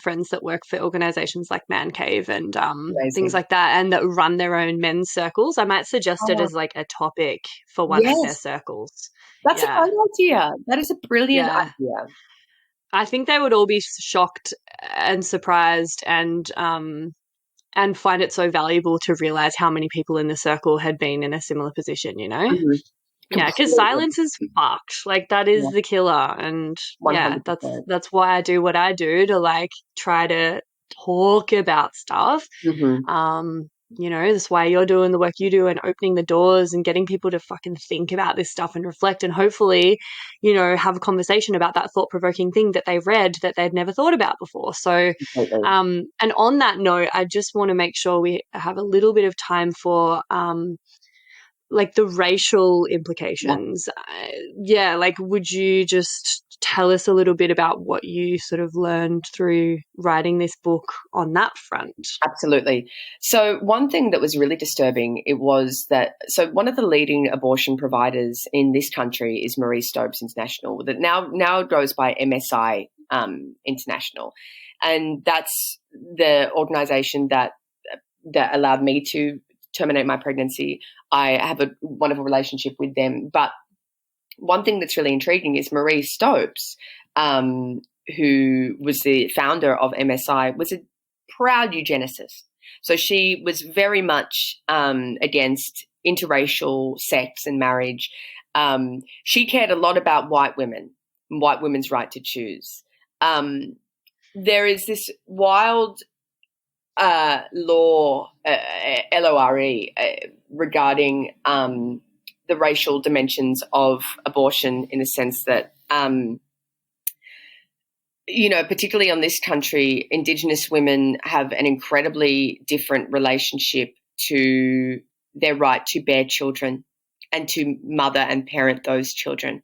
friends that work for organizations like Man Cave and things like that, and that run their own men's circles. I might suggest it as like a topic for one of their circles. That's a great idea. That is a brilliant idea. I think they would all be shocked and surprised and find it so valuable to realize how many people in the circle had been in a similar position, you know? Yeah, because silence is fucked. Like that is the killer. And 100%. that's why I do what I do, to like try to talk about stuff. You know, that's why you're doing the work you do and opening the doors and getting people to fucking think about this stuff and reflect and hopefully, you know, have a conversation about that thought-provoking thing that they read that they'd never thought about before. So, and on that note, I just want to make sure we have a little bit of time for like the racial implications. Like would you just tell us a little bit about what you sort of learned through writing this book on that front? Absolutely. So one thing that was really disturbing, it was that, so one of the leading abortion providers in this country is Marie Stopes International, that now it goes by MSI International, and that's the organisation that allowed me to terminate my pregnancy. I have a wonderful relationship with them. But one thing that's really intriguing is Marie Stopes, who was the founder of MSI, was a proud eugenicist. So she was very much against interracial sex and marriage. She cared a lot about white women and white women's right to choose. There is this wild law, LORE, regarding the racial dimensions of abortion, in the sense that, particularly on this country, Indigenous women have an incredibly different relationship to their right to bear children and to mother and parent those children.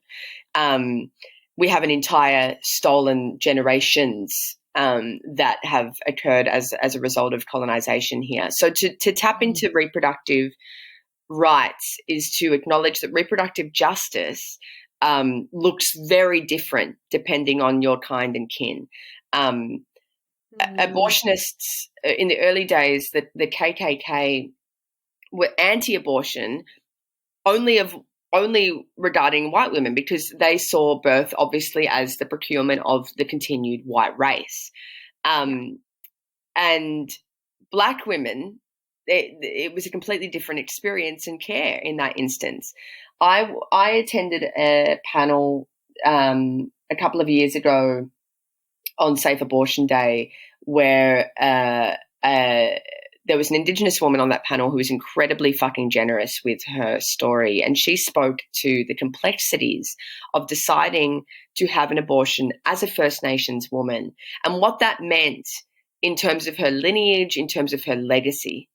We have an entire stolen generations that have occurred as a result of colonization here. So to tap into reproductive rights is to acknowledge that reproductive justice looks very different depending on your kind and kin. Abortionists in the early days, the KKK were anti-abortion only regarding white women, because they saw birth obviously as the procurement of the continued white race. And black women, it was a completely different experience and care in that instance. I attended a panel a couple of years ago on Safe Abortion Day where there was an Indigenous woman on that panel who was incredibly fucking generous with her story, and she spoke to the complexities of deciding to have an abortion as a First Nations woman and what that meant in terms of her lineage, in terms of her legacy.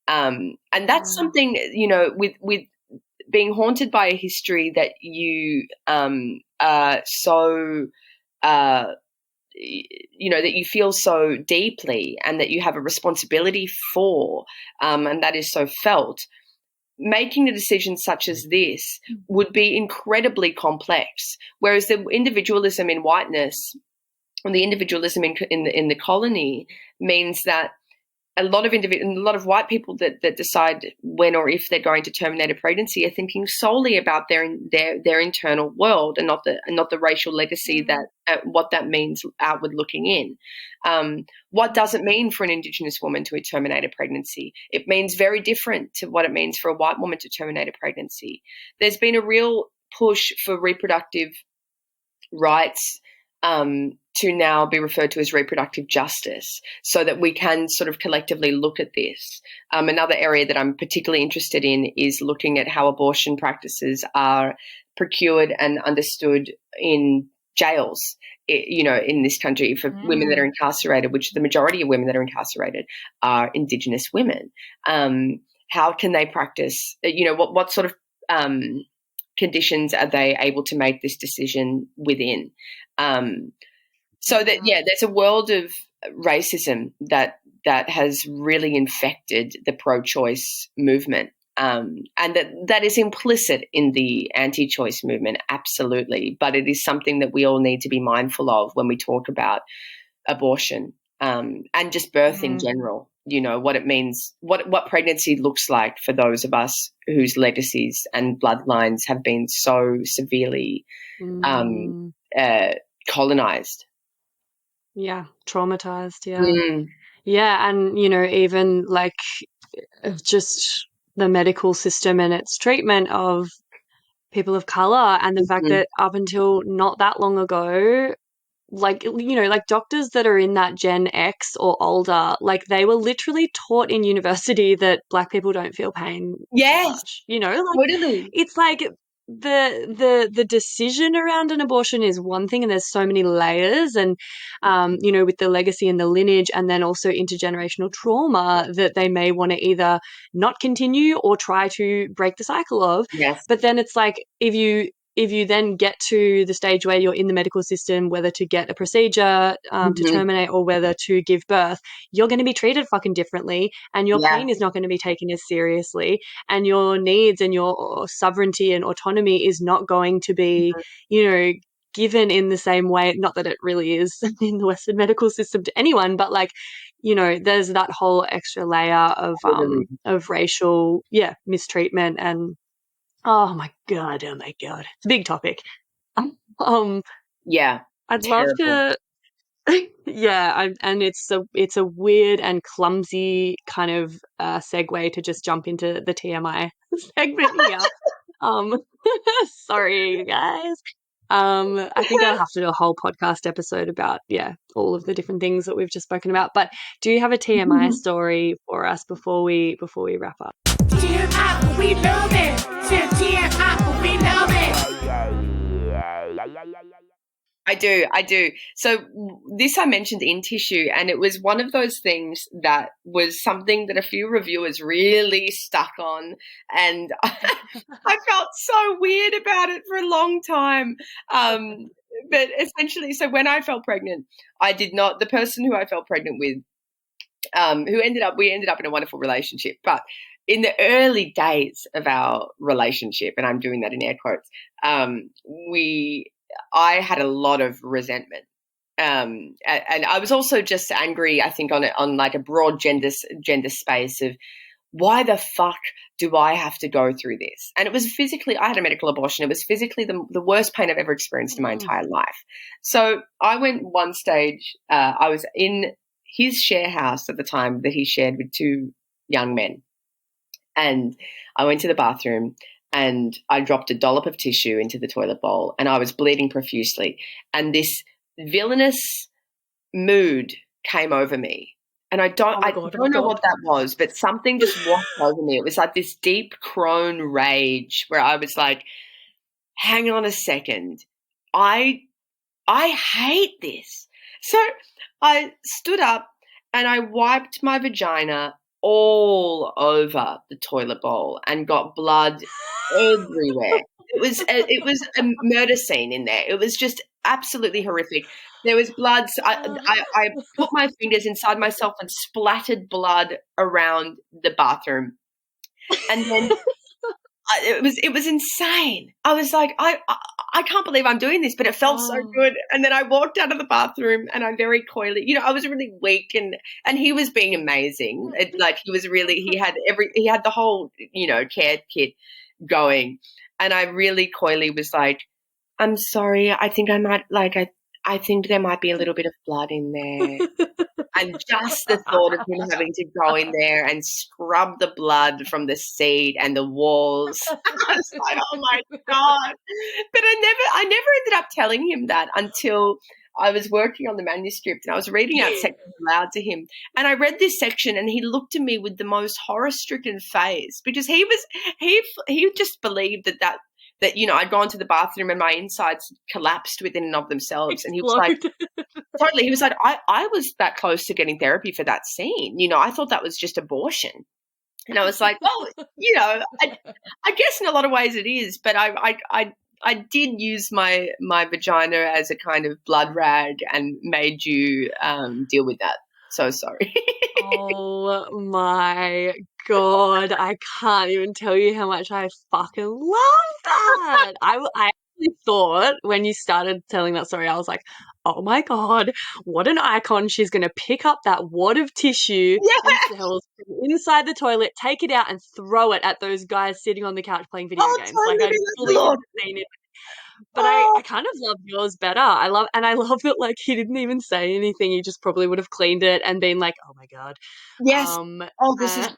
And that's something, with being haunted by a history that you are so that you feel so deeply and that you have a responsibility for, and that is so felt, making a decision such as this would be incredibly complex. Whereas the individualism in whiteness and the individualism in the colony means that a lot of white people that decide when or if they're going to terminate a pregnancy are thinking solely about their internal world and not the racial legacy that what that means outward looking in. What does it mean for an Indigenous woman to terminate a pregnancy? It means very different to what it means for a white woman to terminate a pregnancy. There's been a real push for reproductive rights to now be referred to as reproductive justice, so that we can sort of collectively look at this. Another area that I'm particularly interested in is looking at how abortion practices are procured and understood in jails, in this country for women that are incarcerated, which the majority of women that are incarcerated are Indigenous women. How can they practice, what sort of conditions are they able to make this decision within? So that, there's a world of racism that has really infected the pro-choice movement, and that is implicit in the anti-choice movement, absolutely. But it is something that we all need to be mindful of when we talk about abortion and just birth in general. What it means, what pregnancy looks like for those of us whose legacies and bloodlines have been so severely colonized. Yeah, traumatized. Yeah. Yeah. And, even like just the medical system and its treatment of people of color, and the fact that up until not that long ago, like doctors that are in that Gen X or older, like they were literally taught in university that Black people don't feel pain. Yes. Totally. It's like the decision around an abortion is one thing, and there's so many layers, and with the legacy and the lineage, and then also intergenerational trauma that they may want to either not continue or try to break the cycle of. Yes. But then it's like, if you then get to the stage where you're in the medical system, whether to get a procedure to terminate or whether to give birth, you're going to be treated fucking differently, and your pain is not going to be taken as seriously, and your needs and your sovereignty and autonomy is not going to be, given in the same way, not that it really is in the Western medical system to anyone, but like, there's that whole extra layer of racial, mistreatment and oh my God. It's a big topic. Yeah. I'd terrible. love to and it's a weird and clumsy kind of segue to just jump into the TMI segment here. Sorry, guys. I think I'll have to do a whole podcast episode about all of the different things that we've just spoken about. But do you have a TMI story for us before we wrap up? TMI, we love it. TMI, we love it. I do. So this I mentioned in tissue, and it was one of those things that was something that a few reviewers really stuck on, and I felt so weird about it for a long time. But essentially, so when I fell pregnant, the person who I fell pregnant with, we ended up in a wonderful relationship, but in the early days of our relationship, and I'm doing that in air quotes, I had a lot of resentment. And I was also just angry, I think, on like a broad gender space of why the fuck do I have to go through this? And it was physically, I had a medical abortion. It was physically the worst pain I've ever experienced in my entire life. So I went one stage, I was in his share house at the time that he shared with two young men. And I went to the bathroom and I dropped a dollop of tissue into the toilet bowl and I was bleeding profusely. And this villainous mood came over me. And I don't know what that was, but something just washed over me. It was like this deep crone rage where I was like, hang on a second. I hate this. So I stood up and I wiped my vagina all over the toilet bowl and got blood everywhere. It was a murder scene in there. It was just absolutely horrific. There was blood. So I put my fingers inside myself and splattered blood around the bathroom, and then it was insane. I was like, I can't believe I'm doing this, but it felt so good. And then I walked out of the bathroom and I very coyly, I was really weak and he was being amazing. He had the whole, care kit going. And I really coyly was like, I'm sorry, I think I might I think there might be a little bit of blood in there. And just the thought of him having to go in there and scrub the blood from the seat and the walls. I was like, oh my God. But I never ended up telling him that until I was working on the manuscript and I was reading out sections aloud to him. And I read this section and he looked at me with the most horror-stricken face because he just believed that I'd gone to the bathroom and my insides collapsed within and of themselves. And he was like, totally. He was like, I was that close to getting therapy for that scene. I thought that was just abortion. And I was like, well, I guess in a lot of ways it is, but I did use my vagina as a kind of blood rag and made you deal with that. So sorry. Oh my God. I can't even tell you how much I fucking love that. I actually thought when you started telling that story, I was like, oh my God, what an icon. She's going to pick up that wad of tissue and cells from inside the toilet, take it out and throw it at those guys sitting on the couch playing video games. Totally, I fully have seen it. But I kind of love yours better. I love that he didn't even say anything. He just probably would have cleaned it and been like, "Oh my God." Yes.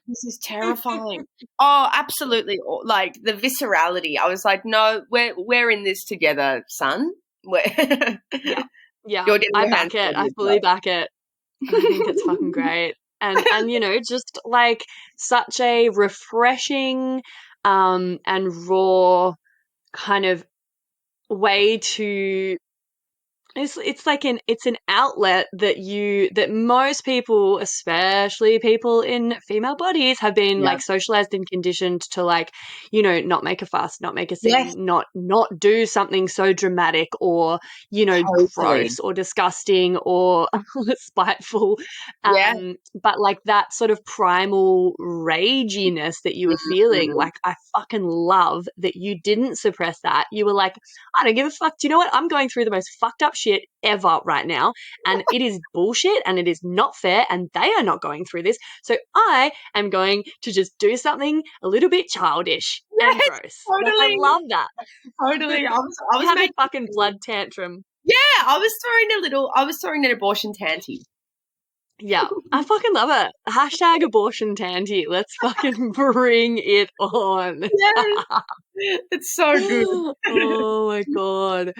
This is terrifying. Oh, absolutely. Like the viscerality. I was like, no, we're in this together, son. Yeah. I back it. I fully back it. I think it's fucking great. And just like such a refreshing and raw kind of way to It's like it's an outlet that most people, especially people in female bodies, have been Yeah. like socialized and conditioned to, like, you know, not make a fuss, not make a scene, Yes. not do something so dramatic or, you know, Totally. gross or disgusting or spiteful. Yeah. But like that sort of primal raginess that you were feeling, Mhm. like, I fucking love that you didn't suppress that. You were like, I don't give a fuck. Do you know what? I'm going through the most fucked up shit ever right now. And it is bullshit and it is not fair. And they are not going through this. So I am going to just do something a little bit childish and Yes, gross. Like, I totally. love that. Totally. I was You have a making, fucking blood tantrum. yeah, I was throwing an abortion tanty. Yeah, I fucking love it. Hashtag abortion tanty. Let's fucking bring it on. Yes. It's so good. Oh my God.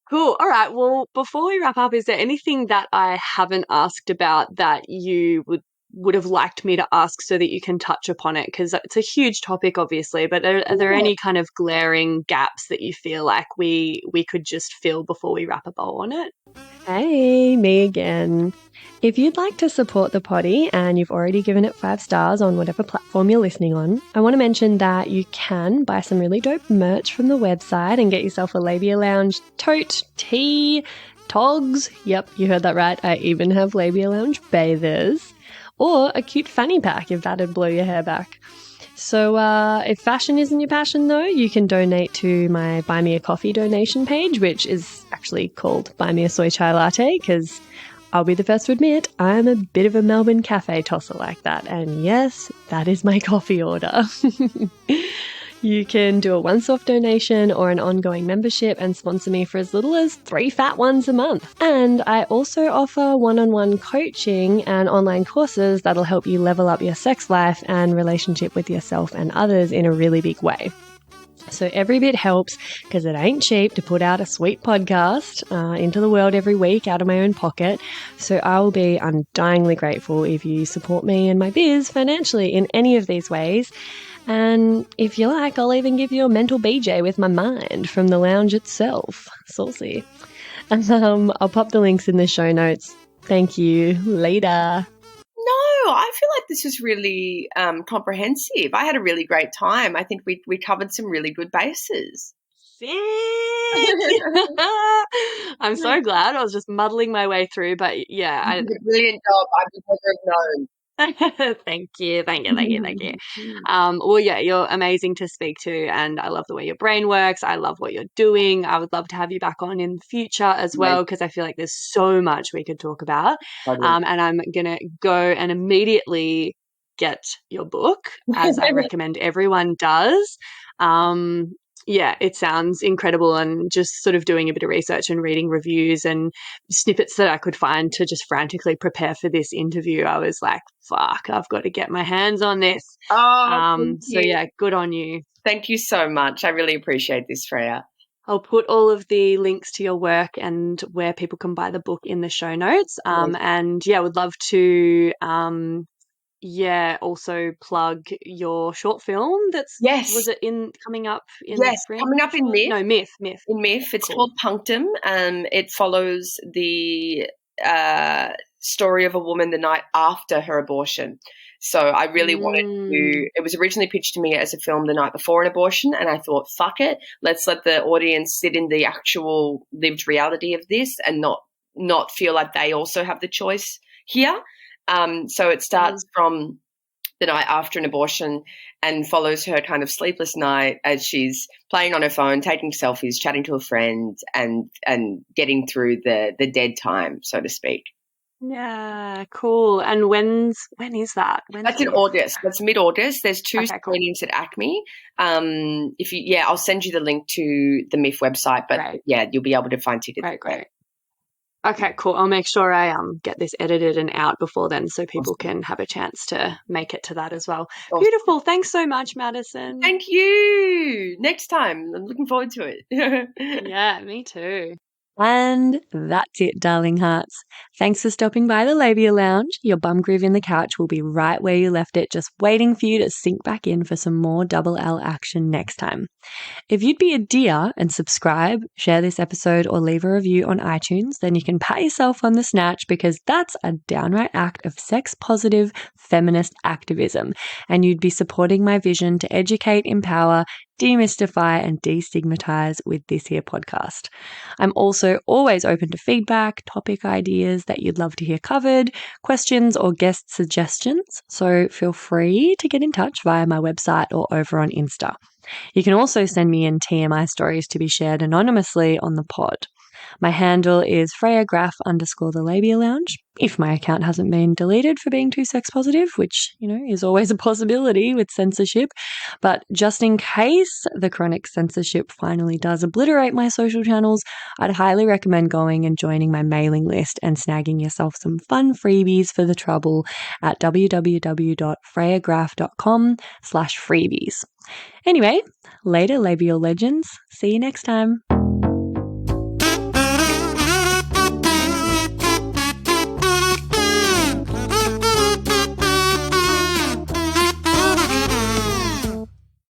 Cool. All right. Well, before we wrap up, is there anything that I haven't asked about that you would have liked me to ask so that you can touch upon it? Because it's a huge topic, obviously, but are there any kind of glaring gaps that you feel like we could just fill before we wrap a bow on it? Hey, me again. If you'd like to support the potty and you've already given it 5 stars on whatever platform you're listening on, I want to mention that you can buy some really dope merch from the website and get yourself a Labia Lounge tote, tee, togs. Yep, you heard that right. I even have Labia Lounge bathers. Or a cute fanny pack if that'd blow your hair back. So if fashion isn't your passion, though, you can donate to my Buy Me a Coffee donation page, which is actually called Buy Me a Soy Chai Latte, because I'll be the first to admit I'm a bit of a Melbourne cafe tosser like that. And yes, that is my coffee order. You can do a once-off donation or an ongoing membership and sponsor me for as little as 3 fat ones a month. And I also offer one-on-one coaching and online courses that'll help you level up your sex life and relationship with yourself and others in a really big way. So every bit helps, because it ain't cheap to put out a sweet podcast into the world every week out of my own pocket. So I will be undyingly grateful if you support me and my biz financially in any of these ways. And if you like, I'll even give you a mental BJ with my mind from the lounge itself. Saucy. And I'll pop the links in the show notes. Thank you. Later. No, I feel like this is really comprehensive. I had a really great time. I think we covered some really good bases. Sick. I'm so glad. I was just muddling my way through, but yeah. You did a brilliant job. I would never have known. Thank you. Well, yeah, you're amazing to speak to, and I love the way your brain works. I love what you're doing. I would love to have you back on in the future as well, because I feel like there's so much we could talk about. And I'm gonna go and immediately get your book, as I recommend everyone does. Yeah, it sounds incredible, and just sort of doing a bit of research and reading reviews and snippets that I could find to just frantically prepare for this interview. I was like, fuck, I've got to get my hands on this. So yeah, good on you. Thank you so much. I really appreciate this, Freya. I'll put all of the links to your work and where people can buy the book in the show notes. And yeah, would love to also plug your short film was it coming up in the spring? Coming up in Myth. No, Myth. In Myth. It's called Punctum. It follows the story of a woman the night after her abortion. So I really wanted to – it was originally pitched to me as a film the night before an abortion, and I thought, fuck it, let's let the audience sit in the actual lived reality of this and not feel like they also have the choice here. So it starts from the night after an abortion and follows her kind of sleepless night as she's playing on her phone, taking selfies, chatting to a friend, and getting through the dead time, so to speak. Yeah, cool. And when is that? That's in August. That's mid-August. There's 2 screenings at Acme. I'll send you the link to the MIF website, but you'll be able to find tickets. Great. Okay, cool. I'll make sure I get this edited and out before then, so people can have a chance to make it to that as well. Awesome. Beautiful. Thanks so much, Madison. Thank you. Next time. I'm looking forward to it. Yeah, me too. And that's it, darling hearts. Thanks for stopping by the Labia Lounge. Your bum groove in the couch will be right where you left it, just waiting for you to sink back in for some more double L action next time. If you'd be a dear and subscribe, share this episode, or leave a review on iTunes, then you can pat yourself on the snatch, because that's a downright act of sex-positive feminist activism, and you'd be supporting my vision to educate, empower, demystify, and destigmatize with this here podcast. I'm also always open to feedback, topic ideas that you'd love to hear covered, questions or guest suggestions, so feel free to get in touch via my website or over on Insta. You can also send me in TMI stories to be shared anonymously on the pod. My handle is freyagraph_the Labia Lounge, if my account hasn't been deleted for being too sex positive, which, is always a possibility with censorship. But just in case the chronic censorship finally does obliterate my social channels, I'd highly recommend going and joining my mailing list and snagging yourself some fun freebies for the trouble at www.freyagraph.com/freebies. Anyway, later, labial legends. See you next time.